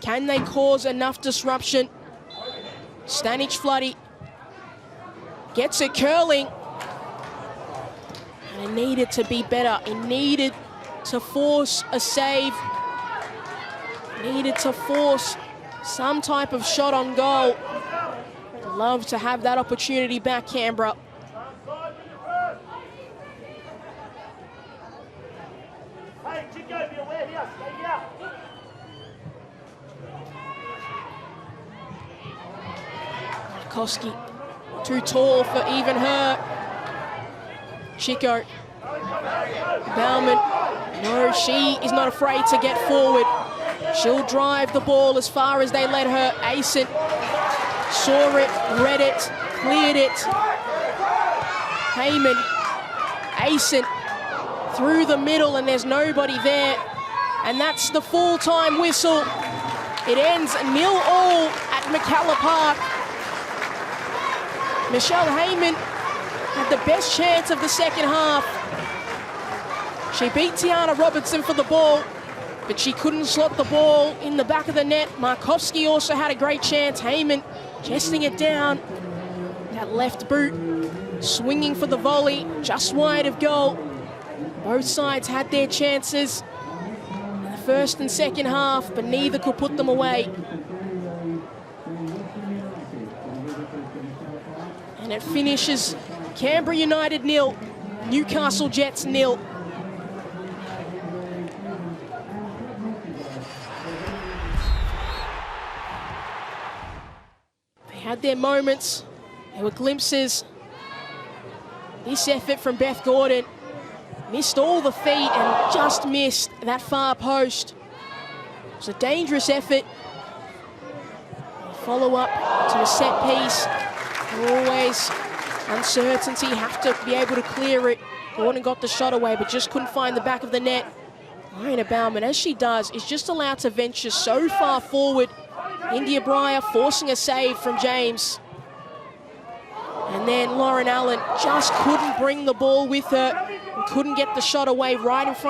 A: Can they cause enough disruption? Stanic Floody gets it curling. And it needed to be better. It needed to force a save. Needed to force some type of shot on goal. Love to have that opportunity back, Canberra.
B: Hey, Chico, be aware here. Stay here.
A: Markovski, too tall for even her. Chico. Bauman, no, she is not afraid to get forward. She'll drive the ball as far as they let her. Asen saw it, read it, cleared it. Heyman, Asen through the middle and there's nobody there. And that's the full-time whistle. It ends 0-0 at McCalla Park. Michelle Heyman had the best chance of the second half. She beat Tiana Robertson for the ball, but she couldn't slot the ball in the back of the net. Markovski also had a great chance. Heyman chesting it down. That left boot swinging for the volley, just wide of goal. Both sides had their chances in the first and second half, but neither could put them away. And it finishes Canberra United 0, Newcastle Jets 0. Had their moments, there were glimpses. This effort from Beth Gordon missed all the feet and just missed that far post. It was a dangerous effort. Follow up to a set piece. Always uncertainty, have to be able to clear it. Gordon got the shot away but just couldn't find the back of the net. Marina Bauman, as she does, is just allowed to venture so far forward. India Breyer forcing a save from James. And then Lauren Allen just couldn't bring the ball with her and couldn't get the shot away right in front.